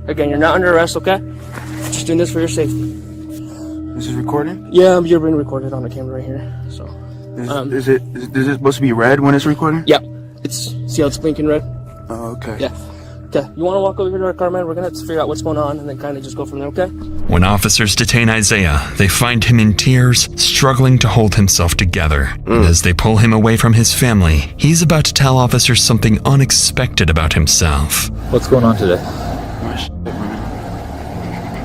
Again, you're not under arrest, okay? Just doing this for your safety. This is recording? Yeah, you're being recorded on the camera right here. So, is it supposed to be red when it's recording? Yeah. See how it's blinking red? Oh, okay. Yeah. Okay, you want to walk over here to our car, man? We're going to have to figure out what's going on and then kind of just go from there, okay? When officers detain Isaiah, they find him in tears, struggling to hold himself together. And as they pull him away from his family, he's about to tell officers something unexpected about himself. What's going on today? I'm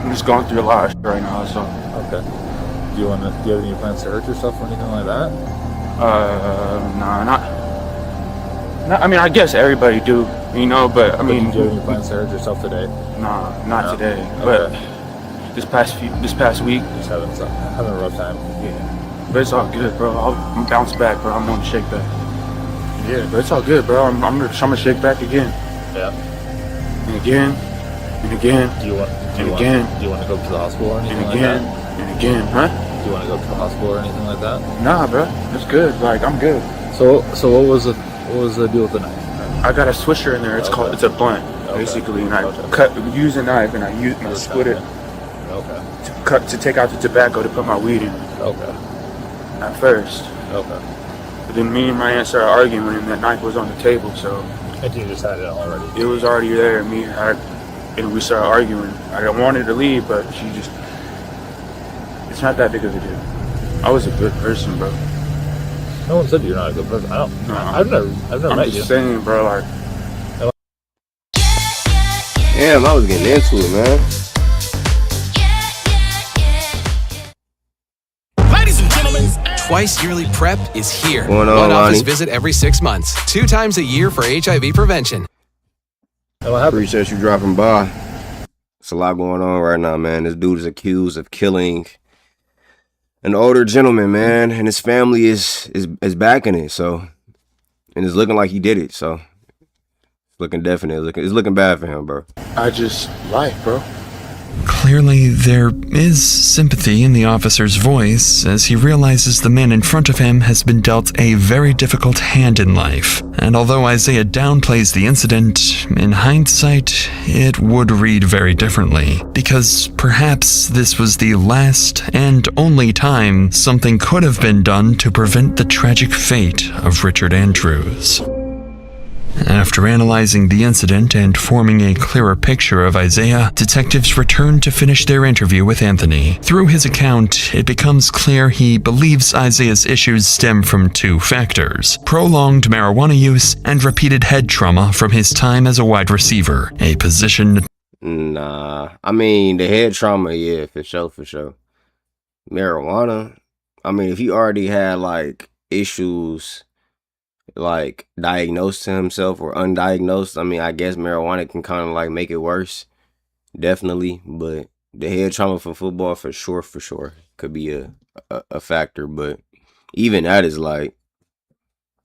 just going through a lot of shit right now, so. Okay. Do you have any plans to hurt yourself or anything like that? Nah, not. I mean, I guess everybody do, but I mean. Do you have any plans to hurt yourself today? Nah, not today. Okay. But this past week. Just having a rough time. Yeah. But it's all good, bro. I'm bounce back, bro. I'm gonna shake back. Yeah, but it's all good, bro. I'm gonna shake back again. Yeah. And again. And again. Do you want to go to the hospital or anything like that? And again, huh? Do you want to go to the hospital or anything like that? Nah, bro. It's good. Like, I'm good. So what was the deal with the knife? I got a swisher in there. It's a blunt, basically, and I use a knife and I split it. Okay. To take out the tobacco to put my weed in. Okay. At first. Okay. But then me and my aunt started arguing and that knife was on the table, so. And you just had it already? It was already there. And we started arguing. I wanted to leave, but she just. It's not that big of a deal. I was a good person, bro. No one said you're not a good person. I've never I'm met just you. saying, bro, like. Damn, I was getting into it, man. Ladies and gentlemen, Twice Yearly Prep is here. Going on, One office Lonnie? visit every 6 months, 2 times a year for HIV prevention. Appreciate you dropping by. It's a lot going on right now, man. This dude is accused of killing an older gentleman, man, and his family is backing it. So, and it's looking like he did it. So, it's looking definite. It's looking bad for him, bro. I just life, bro. Clearly, there is sympathy in the officer's voice as he realizes the man in front of him has been dealt a very difficult hand in life. And although Isaiah downplays the incident, in hindsight, it would read very differently. Because perhaps this was the last and only time something could have been done to prevent the tragic fate of Richard Andrews. After analyzing the incident and forming a clearer picture of Isaiah, detectives return to finish their interview with Anthony. Through his account, it becomes clear he believes Isaiah's issues stem from 2 factors: prolonged marijuana use and repeated head trauma from his time as a wide receiver, a position... Nah, I mean, the head trauma, yeah, for sure. Marijuana, I mean, if he already had, like, issues... like diagnosed to himself or undiagnosed, I mean, I guess marijuana can kind of like make it worse, definitely. But the head trauma from football, for sure could be a factor. But even that is like,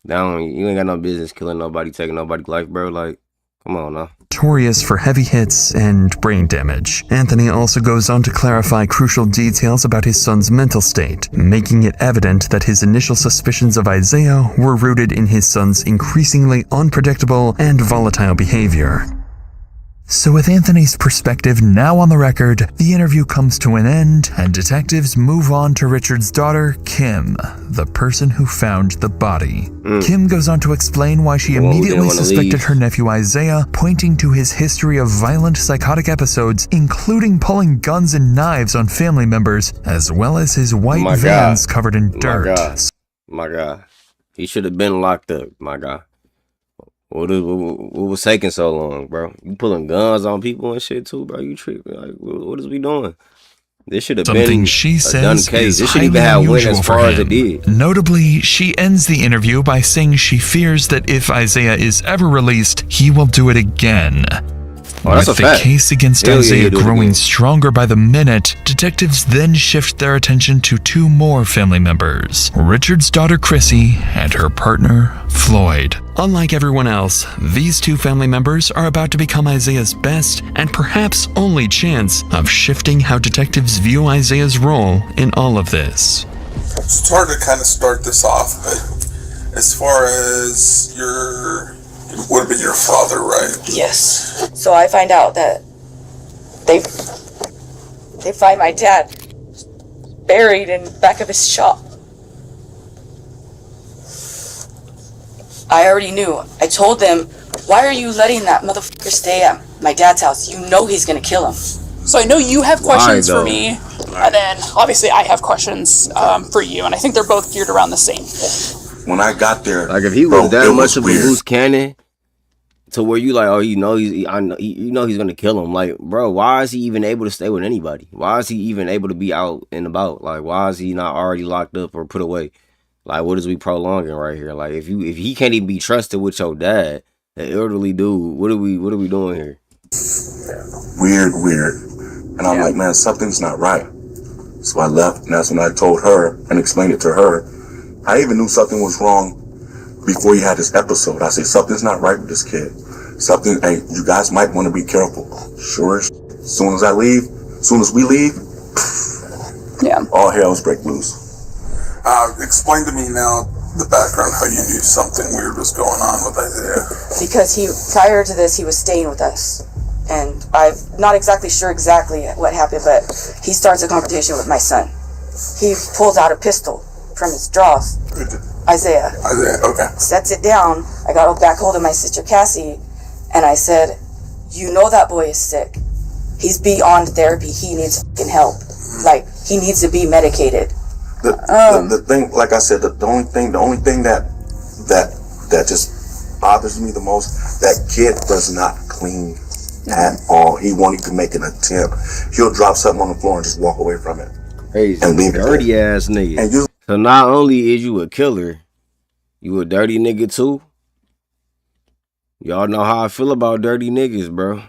you ain't got no business killing nobody, taking nobody's life, bro. Like, come on now. Notorious for heavy hits and brain damage. Anthony also goes on to clarify crucial details about his son's mental state, making it evident that his initial suspicions of Isaiah were rooted in his son's increasingly unpredictable and volatile behavior. So with Anthony's perspective now on the record, the interview comes to an end, and detectives move on to Richard's daughter, Kim, the person who found the body. Kim goes on to explain why she immediately suspected her nephew Isaiah, pointing to his history of violent psychotic episodes, including pulling guns and knives on family members, as well as his white vans covered in dirt. My God. He should have been locked up, my God. What was taking so long, bro? You pulling guns on people and shit too, bro? You tripping? Like, what is we doing? This should have been she a done says case. is This should even highly have went unusual as for far as it him. did. Notably, she ends the interview by saying she fears that if Isaiah is ever released, he will do it again. That's With a the fact. case against Hell yeah, Isaiah he'll do it growing again. stronger by the minute, detectives then shift their attention to 2 more family members, Richard's daughter Chrissy and her partner Floyd. Unlike everyone else, these 2 family members are about to become Isaiah's best and perhaps only chance of shifting how detectives view Isaiah's role in all of this. It's hard to kind of start this off, but as far as it would have been your father, right? Yes. So I find out that they find my dad buried in the back of his shop. I already knew. I told them, why are you letting that motherfucker stay at my dad's house? You know he's gonna kill him. So I know you have questions for me, and then obviously I have questions for you, and I think they're both geared around the same. When I got there, Like if he was that much of a loose cannon, to where you like, oh, you know he's gonna kill him. Like, bro, why is he even able to stay with anybody? Why is he even able to be out and about? Like, why is he not already locked up or put away? Like, what is we prolonging right here? Like, if he can't even be trusted with your dad, an elderly dude, what are we doing here? Weird. And I'm like, man, something's not right. So I left, and that's when I told her and explained it to her. I even knew something was wrong before he had this episode. I said, something's not right with this kid. Hey, you guys might want to be careful. Sure as soon as we leave, all hell's break loose. Explain to me now the background, how you knew something weird was going on with Isaiah. Because prior to this, he was staying with us. And I'm not exactly sure what happened, but he starts a confrontation with my son. He pulls out a pistol from his drawers. Isaiah, okay. Sets it down. I got back hold of my sister Cassie, and I said, you know that boy is sick. He's beyond therapy. He needs fucking help. Like, he needs to be medicated. The thing, like I said, the only thing that just bothers me the most, that kid does not clean at all. He won't even make an attempt. He'll drop something on the floor and just walk away from it. Crazy. And leave dirty ass nigga. And so not only is you a killer, you a dirty nigga too. Y'all know how I feel about dirty niggas, bro.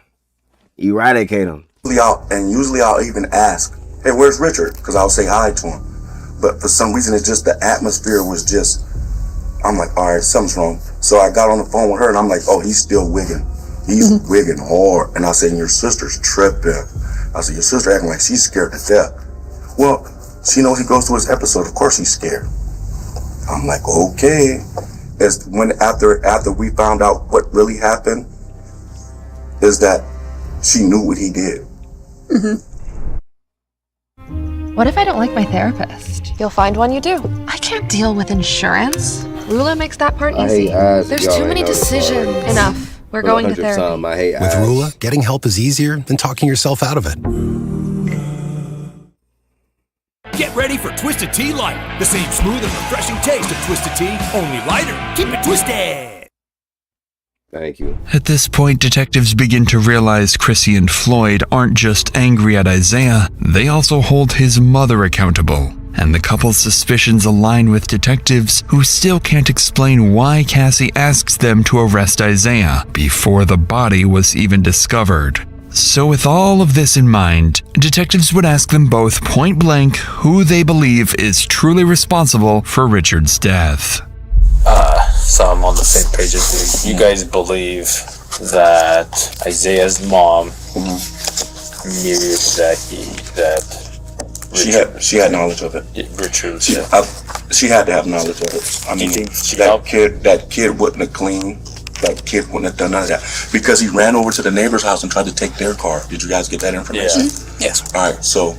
Eradicate them. Usually I'll even ask, hey, where's Richard? Because I'll say hi to him. But for some reason, it's just the atmosphere was just, I'm like, all right, something's wrong. So I got on the phone with her and I'm like, oh, he's still wigging. He's wigging hard. And I said, your sister's tripping. I said, your sister acting like she's scared to death. Well, she knows he goes through his episode. Of course he's scared. I'm like, okay. It's when after we found out what really happened, is that she knew what he did. What if I don't like my therapist? You'll find one you do. I can't deal with insurance. Rula makes that part easy. There's too many decisions. Enough. We're going to therapy. With Rula, getting help is easier than talking yourself out of it. Get ready for Twisted Tea Light. The same smooth and refreshing taste of Twisted Tea, only lighter. Keep it twisted. Thank you. At this point, detectives begin to realize Chrissy and Floyd aren't just angry at Isaiah, they also hold his mother accountable. And the couple's suspicions align with detectives who still can't explain why Cassie asks them to arrest Isaiah before the body was even discovered. So with all of this in mind, detectives would ask them both point blank who they believe is truly responsible for Richard's death. So I'm on the same page as you. You guys believe that Isaiah's mom knew that She had knowledge of it. Richard. She had to have knowledge of it. I mean, that kid wouldn't have cleaned. That kid wouldn't have done none of that because he ran over to the neighbor's house and tried to take their car. Did you guys get that information? Yeah. Yes. All right. So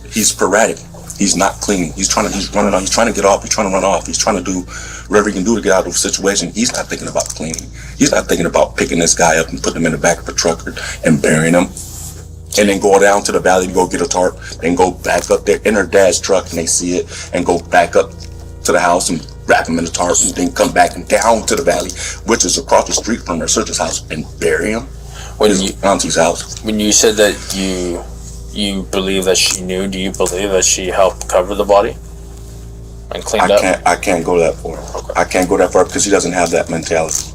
he's sporadic. He's not cleaning. He's running off. He's trying to get off. He's trying to run off. He's trying to do whatever he can do to get out of the situation. He's not thinking about cleaning. He's not thinking about picking this guy up and putting him in the back of a truck and burying him. And then go down to the valley to go get a tarp. Then go back up there in her dad's truck and they see it and go back up to the house and wrap him in the tarp and then come back and down to the valley, which is across the street from her sister's house, and bury him in his auntie's house. When you said that you believe that she knew, do you believe that she helped cover the body and clean up? I can't go that far. Okay. I can't go that far because she doesn't have that mentality.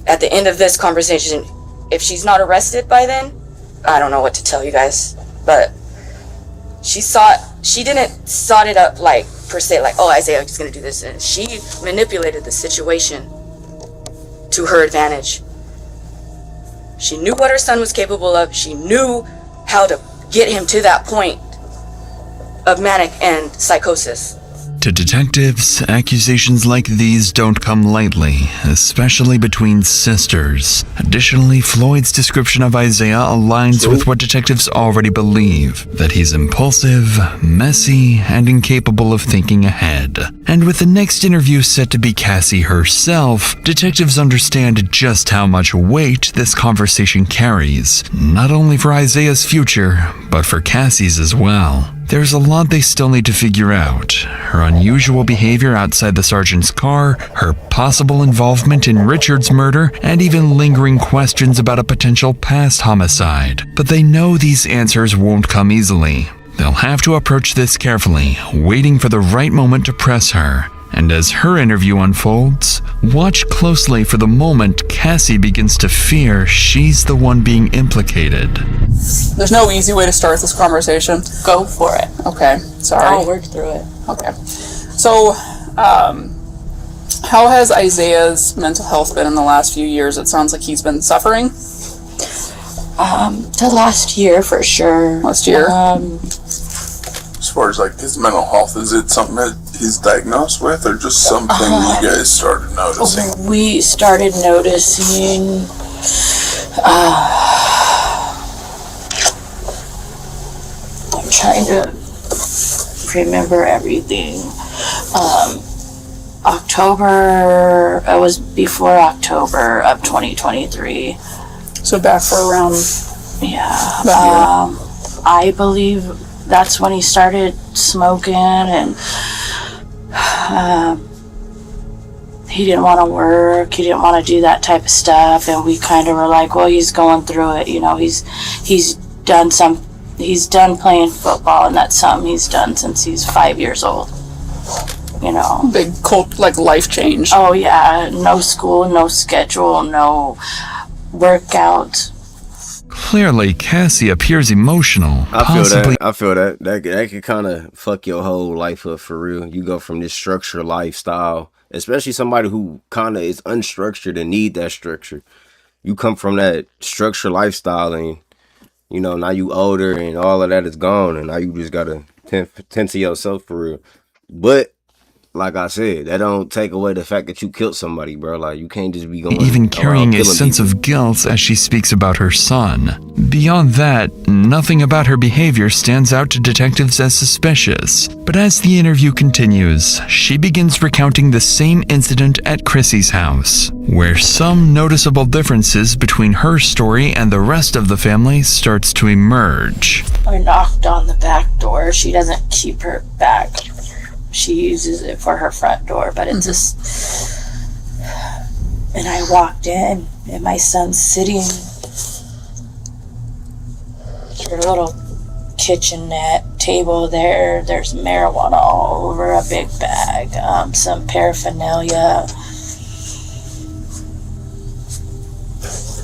At the end of this conversation, if she's not arrested by then, I don't know what to tell you guys, but she didn't sort it up like per se, like, oh, Isaiah is gonna do this, and she manipulated the situation to her advantage. She knew what her son was capable of. She knew how to get him to that point of manic and psychosis. To detectives, accusations like these don't come lightly, especially between sisters. Additionally, Floyd's description of Isaiah aligns with what detectives already believe, that he's impulsive, messy, and incapable of thinking ahead. And with the next interview set to be Cassie herself, detectives understand just how much weight this conversation carries, not only for Isaiah's future, but for Cassie's as well. There's a lot they still need to figure out. Her unusual behavior outside the sergeant's car, her possible involvement in Richard's murder, and even lingering questions about a potential past homicide. But they know these answers won't come easily. They'll have to approach this carefully, waiting for the right moment to press her. And as her interview unfolds, watch closely for the moment Cassie begins to fear she's the one being implicated. There's no easy way to start this conversation. Go for it. Okay, sorry. I'll work through it. Okay. So, how has Isaiah's mental health been in the last few years? It sounds like he's been suffering. The last year for sure. Last year? As far as like his mental health, is it something that he's diagnosed with, or just something you guys started noticing? We started noticing I'm trying to remember everything. October, it was before October of 2023. So back for around, I believe that's when he started smoking, and he didn't want to work. He didn't want to do that type of stuff, and we kind of were like, well, he's going through it. You know, he's done playing football, and that's something he's done since he's 5 years old. You know, big life change. Oh yeah, no school, no schedule, no workout. Clearly, Cassie appears emotional. I feel that. That could kind of fuck your whole life up for real. You go from this structured lifestyle, especially somebody who kind of is unstructured and need that structure. You come from that structured lifestyle, and you know, now you older and all of that is gone, and now you just gotta tend to yourself for real. But like I said, that don't take away the fact that you killed somebody, bro. Like, you can't just be going even carrying a sense of guilt as she speaks about her son. Beyond that, nothing about her behavior stands out to detectives as suspicious. But as the interview continues, she begins recounting the same incident at Chrissy's house, where some noticeable differences between her story and the rest of the family starts to emerge. I knocked on the back door. She doesn't keep her back. She uses it for her front door, but it's just... And I walked in, and my son's sitting at her little kitchenette table there. There's marijuana all over, a big bag, some paraphernalia.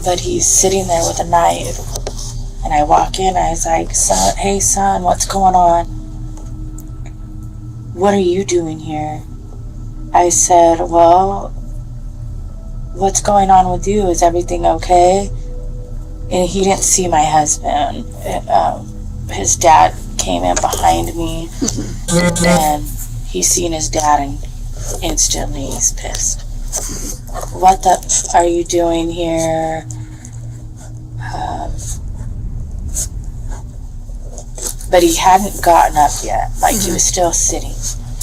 But he's sitting there with a knife. And I walk in, I was like, son, hey son, what's going on? What are you doing here? I said, well, what's going on with you? Is everything okay? And he didn't see my husband. His dad came in behind me, and he seen his dad, and instantly he's pissed. What the are you doing here? But he hadn't gotten up yet. Like, he was still sitting.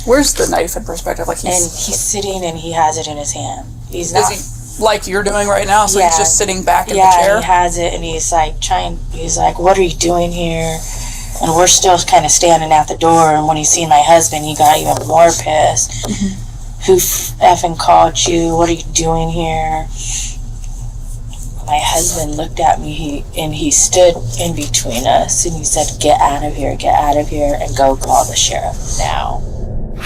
Where's the knife in perspective? Like, he's sitting and he has it in his hand. He's not. Is he like you're doing right now? So he's just sitting back in the chair? Yeah, he has it, and he's like he's like, what are you doing here? And we're still kind of standing at the door, and when he seen my husband, he got even more pissed. Who effing called you? What are you doing here? My husband looked at me, and he stood in between us, and he said, get out of here, and go call the sheriff now.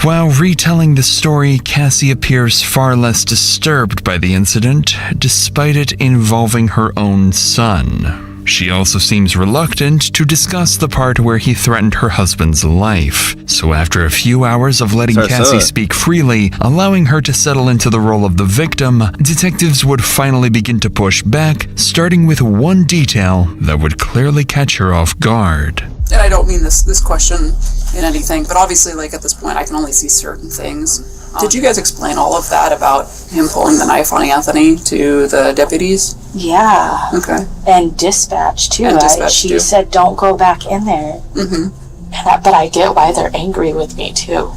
While retelling the story, Cassie appears far less disturbed by the incident, despite it involving her own son. She also seems reluctant to discuss the part where he threatened her husband's life. So after a few hours of letting Cassie speak freely, allowing her to settle into the role of the victim, detectives would finally begin to push back, starting with one detail that would clearly catch her off guard. And I don't mean this question in anything, but obviously, like, at this point, I can only see certain things. Did you guys explain all of that about him pulling the knife on Anthony to the deputies? Yeah. Okay. And dispatch, too. She too. said, don't go back in there. But I get why they're angry with me, too.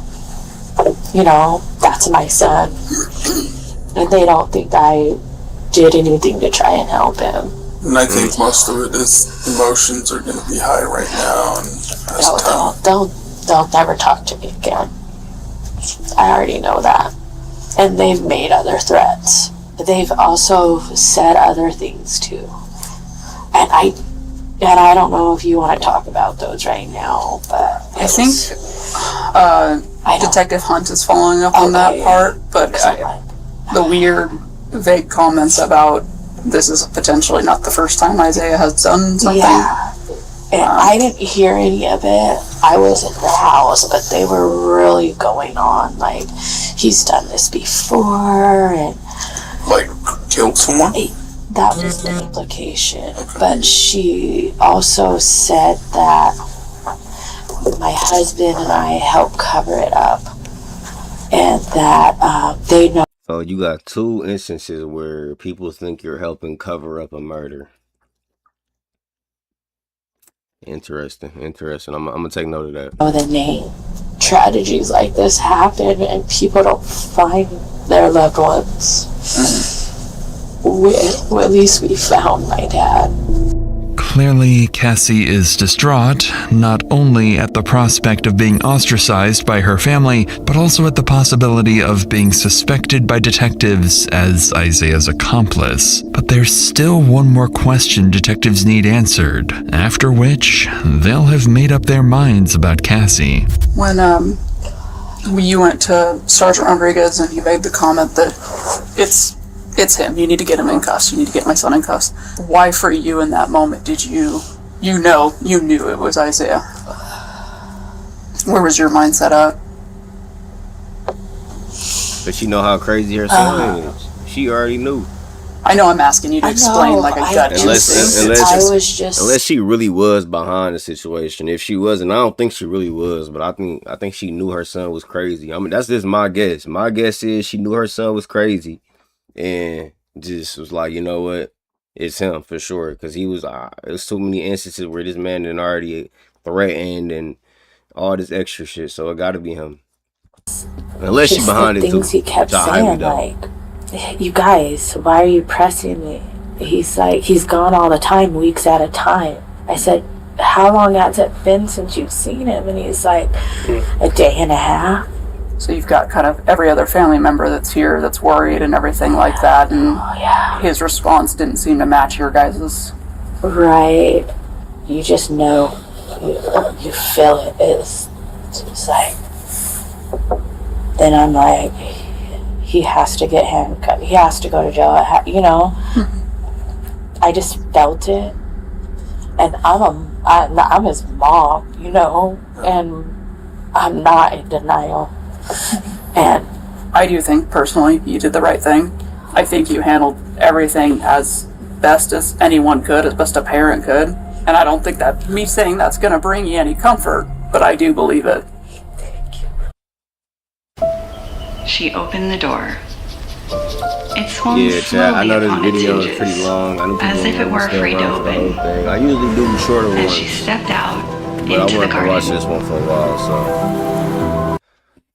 You know, that's my son. And they don't think I did anything to try and help him. And I think most of it is emotions are going to be high right now. And they'll never talk to me again. I already know that. And they've made other threats. They've also said other things too. And I don't know if you want to talk about those right now, but I think Detective Hunt is following up on that part, but the weird, vague comments about this is potentially not the first time Isaiah has done something. Yeah. And I didn't hear any of it. I was in the house, but they were really going on. Like, he's done this before, and like killed someone. That was the implication. But she also said that my husband and I helped cover it up, and that they know. So you got two instances where people think you're helping cover up a murder. Interesting. I'm gonna take note of that. The name. Tragedies like this happen, and people don't find their loved ones. At least we found my dad. Clearly, Cassie is distraught, not only at the prospect of being ostracized by her family, but also at the possibility of being suspected by detectives as Isaiah's accomplice. But there's still one more question detectives need answered, after which they'll have made up their minds about Cassie. When you went to Sergeant Rodriguez and you made the comment that it's him, you need to get him in cuffs, you need to get my son in cuffs. Why for you in that moment did you knew it was Isaiah? Where was your mindset at? But you know how crazy her son is. She already knew. I know I'm asking you to explain like a gut instinct. Unless she really was behind the situation. If she wasn't, I don't think she really was, but I think she knew her son was crazy. I mean, that's just my guess. My guess is she knew her son was crazy and just was like, you know what, it's him for sure. Because he was, there's too many instances where this man had already threatened and all this extra shit, so it got to be him. Unless she behind it too. Things he kept saying, like, you guys, why are you pressing me? He's like, he's gone all the time, weeks at a time. I said, how long has it been since you've seen him? And he's like, a day and a half. So you've got kind of every other family member that's here that's worried and everything like that, and his response didn't seem to match your guys's. Right. You just know. You feel it. It's just like, then I'm like, he has to get handcuffed. He has to go to jail. You know, I just felt it, and I'm his mom. You know, and I'm not in denial. And I do think personally you did the right thing. I think you handled everything as best as anyone could, as best a parent could. And I don't think that me saying that's going to bring you any comfort, but I do believe it. She opened the door. It swung Yeah, Chad, I know slowly this upon video its is pretty hinges, long. I know as if it were afraid to open. I usually do the shorter As ones, she stepped out but I into the wanted to watch garden. this one for a while, so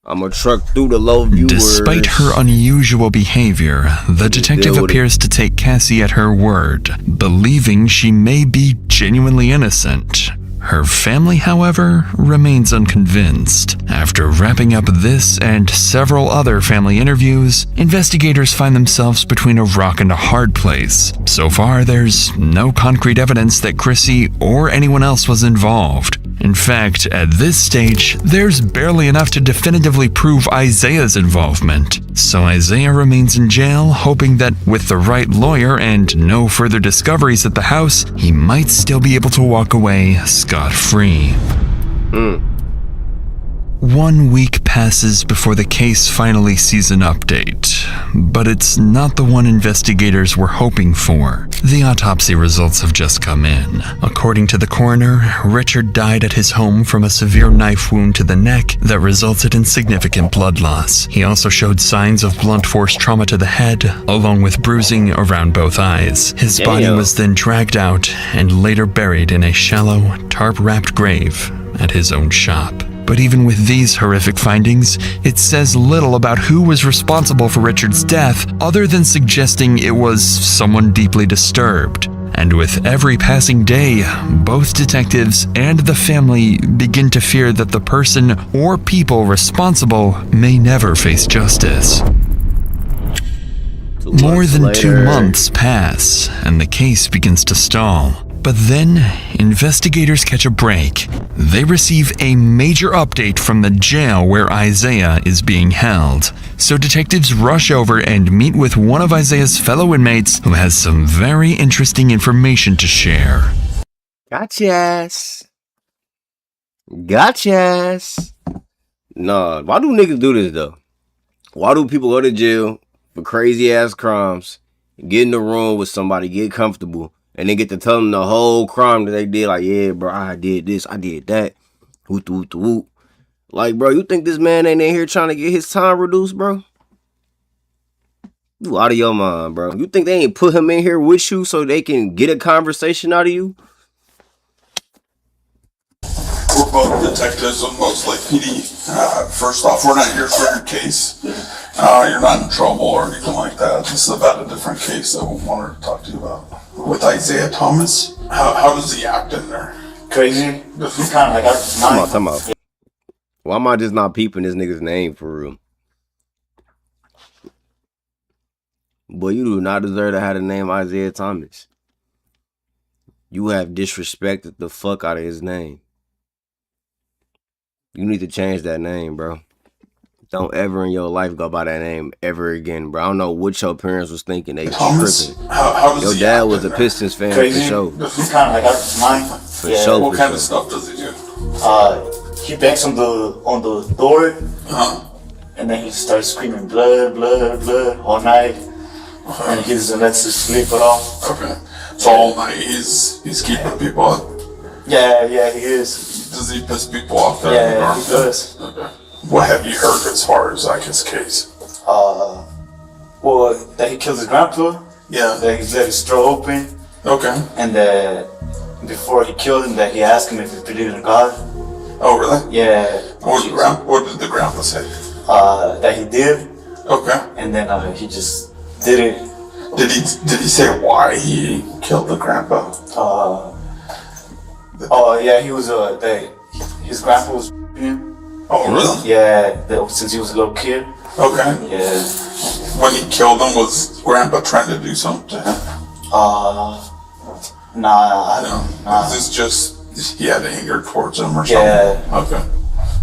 I'm gonna truck through the low viewers. Despite her unusual behavior, the detective appears to take Cassie at her word, believing she may be genuinely innocent. Her family, however, remains unconvinced. After wrapping up this and several other family interviews, investigators find themselves between a rock and a hard place. So far, there's no concrete evidence that Chrissy or anyone else was involved. In fact, at this stage, there's barely enough to definitively prove Isaiah's involvement. So Isaiah remains in jail, hoping that with the right lawyer and no further discoveries at the house, he might still be able to walk away scot-free. 1 week passes before the case finally sees an update, but it's not the one investigators were hoping for. The autopsy results have just come in. According to the coroner, Richard died at his home from a severe knife wound to the neck that resulted in significant blood loss. He also showed signs of blunt force trauma to the head, along with bruising around both eyes. His body was then dragged out and later buried in a shallow, tarp-wrapped grave at his own shop. But even with these horrific findings, it says little about who was responsible for Richard's death, other than suggesting it was someone deeply disturbed. And with every passing day, both detectives and the family begin to fear that the person or people responsible may never face justice. More than 2 months pass, and the case begins to stall. But then, investigators catch a break. They receive a major update from the jail where Isaiah is being held. So detectives rush over and meet with one of Isaiah's fellow inmates who has some very interesting information to share. Gotchas. Nah, why do niggas do this though? Why do people go to jail for crazy ass crimes, get in the room with somebody, get comfortable, and they get to tell them the whole crime that they did? Like, yeah, bro, I did this, I did that. Whoop. Like, bro, you think this man ain't in here trying to get his time reduced, bro? You out of your mind, bro. You think they ain't put him in here with you so they can get a conversation out of you? We're both detectives of Most Lake PD. First off, we're not here for your case. You're not in trouble or anything like that. This is about a different case that we wanted to talk to you about. With Isaiah Thomas, How does he act in there? Crazy. He's kind of like Time out. Why am I just not peeping this nigga's name for real? Boy, you do not deserve to have the name Isaiah Thomas. You have disrespected the fuck out of his name. You need to change that name, bro. Don't ever in your life go by that name ever again, bro. I don't know what your parents was thinking. They tripping. How does your he dad act was in a there? Pistons fan Crazy. for sure. He's kind of like mine. For sure. What for kind sure. of stuff does he do? He bangs on the door, and then he starts screaming blood, blood, blood all night, and he doesn't let us sleep at all. Okay. So all night he's keeping people up. Yeah, he is. Does he piss people off there? Yeah, he does. Okay. What have you heard as far as like his case? Well, that he killed his grandpa. Yeah. That he let his throat open. Okay. And that before he killed him, that he asked him if he believed in God. Oh, really? Yeah. What did the grandpa say? That he did. Okay. And then he just did it. Did he say why he killed the grandpa? He was his grandpa was him. Oh, really? Yeah, since he was a little kid. Okay. Yeah. When he killed him, was grandpa trying to do something to him? Nah. Was this just he had anger towards him or something? Yeah. Okay.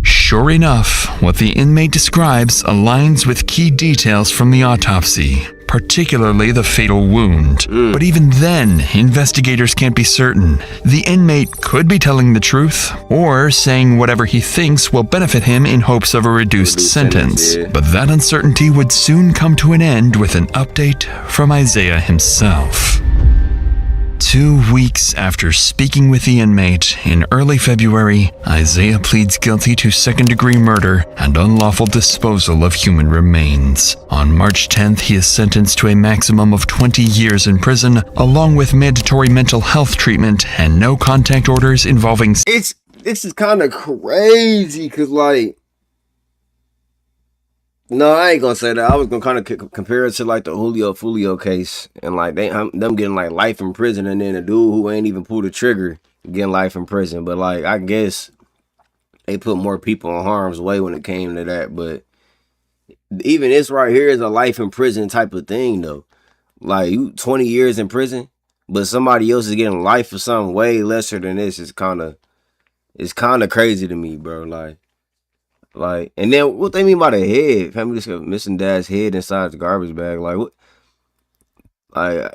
Sure enough, what the inmate describes aligns with key details from the autopsy, particularly the fatal wound. But even then, investigators can't be certain. The inmate could be telling the truth, or saying whatever he thinks will benefit him in hopes of a reduced sentence. But that uncertainty would soon come to an end with an update from Isaiah himself. 2 weeks after speaking with the inmate in early February, Isaiah pleads guilty to second-degree murder and unlawful disposal of human remains. On March 10th, he is sentenced to a maximum of 20 years in prison, along with mandatory mental health treatment and no contact orders involving... This is kind of crazy, because, like... No, I ain't gonna say that. I was gonna kind of compare it to like the Julio Fulio case, and like them getting like life in prison, and then a dude who ain't even pulled the trigger getting life in prison. But like, I guess they put more people in harm's way when it came to that. But even this right here is a life in prison type of thing, though. Like, you 20 years in prison, but somebody else is getting life for something way lesser than this. It's kind of crazy to me, bro. Like, and then what they mean by the head? Family just got missing dad's head inside the garbage bag. Like, what? Like,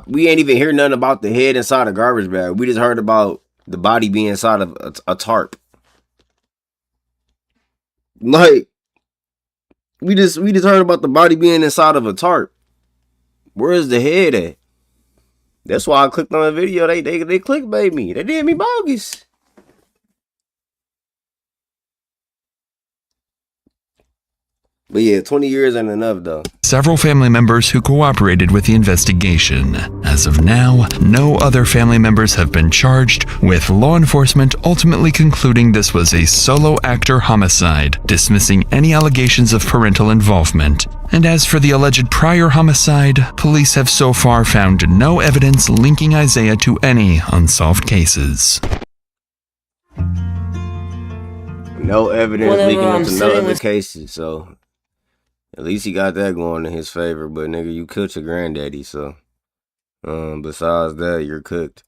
we ain't even hear nothing about the head inside the garbage bag. We just heard about the body being inside of a tarp. Like, we just heard about the body being inside of a tarp. Where's the head at? That's why I clicked on the video. They clickbait me. They did me bogus. But yeah, 20 years ain't enough, though. Several family members who cooperated with the investigation. As of now, no other family members have been charged, with law enforcement ultimately concluding this was a solo actor homicide, dismissing any allegations of parental involvement. And as for the alleged prior homicide, police have so far found no evidence linking Isaiah to any unsolved cases. No evidence leaking into no other cases, so... At least he got that going in his favor, but nigga, you killed your granddaddy, so besides that, you're cooked.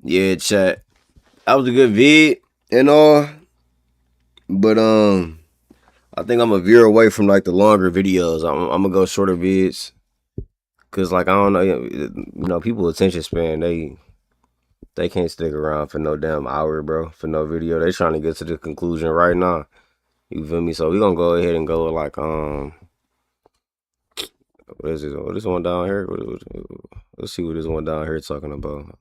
Yeah, chat. That was a good vid and all. But I think I'm gonna veer away from like the longer videos. I'm gonna go shorter vids. Cause like I don't know, you know, people attention span, they can't stick around for no damn hour, bro, for no video. They trying to get to the conclusion right now. You feel me? So we gonna go ahead and go with like what is this? This one down here? Let's see what this one down here talking about.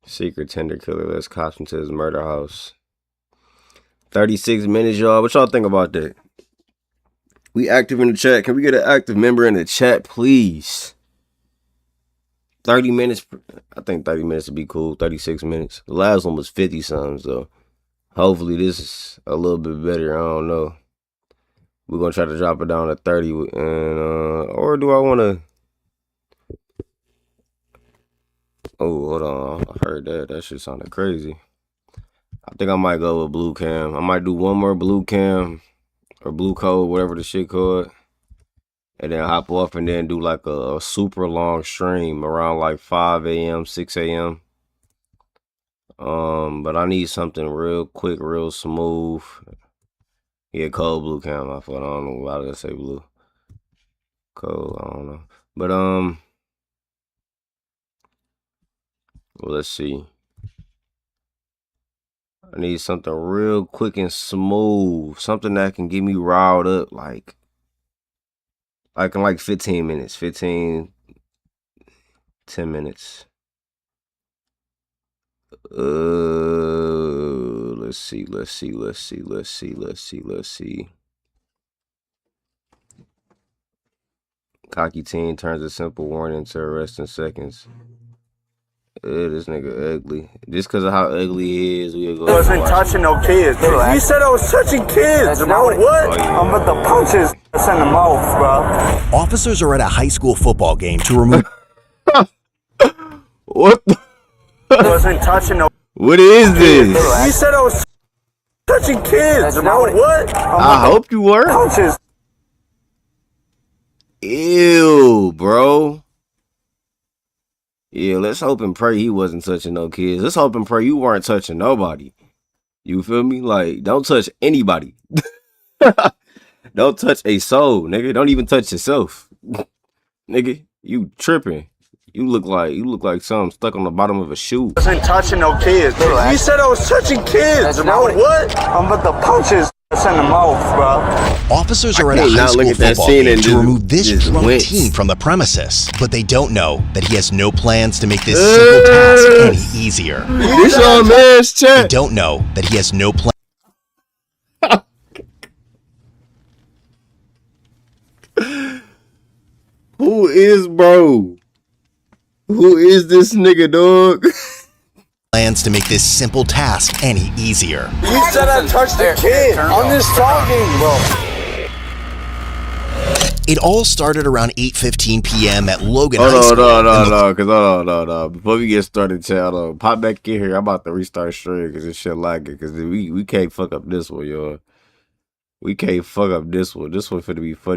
Secret tender killer lets cops into his murder house. 36 minutes, y'all. What y'all think about that? We active in the chat. Can we get an active member in the chat, please? 30 minutes. I think 30 minutes would be cool. 36 minutes. The last one was 50 something, so hopefully this is a little bit better. I don't know. We're gonna try to drop it down to 30, and or do I want to? Oh, hold on. I heard that. That shit sounded crazy. I think I might go with blue cam. I might do one more blue cam or blue code, whatever the shit called. And then hop off and then do like a super long stream around like 5 a.m., 6 a.m. But I need something real quick, real smooth. Yeah, cold blue cam. I don't know why did I say blue. Cold, I don't know. But well, let's see. I need something real quick and smooth. Something that can get me riled up like in like 15 minutes. 10 minutes. Let's see. Cocky teen turns a simple warning into arrest in seconds. This nigga ugly. Just because of how ugly he is, we'll go. I wasn't touching no kids. You said I was touching kids, bro. What? Oh, yeah. I'm with the punches in the mouth, bro. Officers are at a high school football game to remove. What the? I wasn't touching no. What is this? You said I was touching kids, bro. What? I hope you were. Punches. Ew, bro. Yeah, let's hope and pray he wasn't touching no kids. Let's hope and pray you weren't touching nobody. You feel me? Like, don't touch anybody. Don't touch a soul, nigga. Don't even touch yourself. Nigga, you tripping. You look like something stuck on the bottom of a shoe. I wasn't touching no kids. You said I was touching kids, bro. What? I'm with the punches in the mouth, bro. Officers are at a high school football game to remove this drunk teen from the premises, but they don't know that he has no plans to make this simple task any easier. This your man's chat. They don't know that he has no plan. Who is bro? Who is this nigga, dog? Plans to make this simple task any easier. You said I touched the kid. I'm just talking, bro. It all started around 8:15 p.m. at Logan High School. No. Before we get started, child, pop back in here. I'm about to restart stream because this shit lagging. Because we can't fuck up this one, y'all. We can't fuck up this one. This one finna be funny.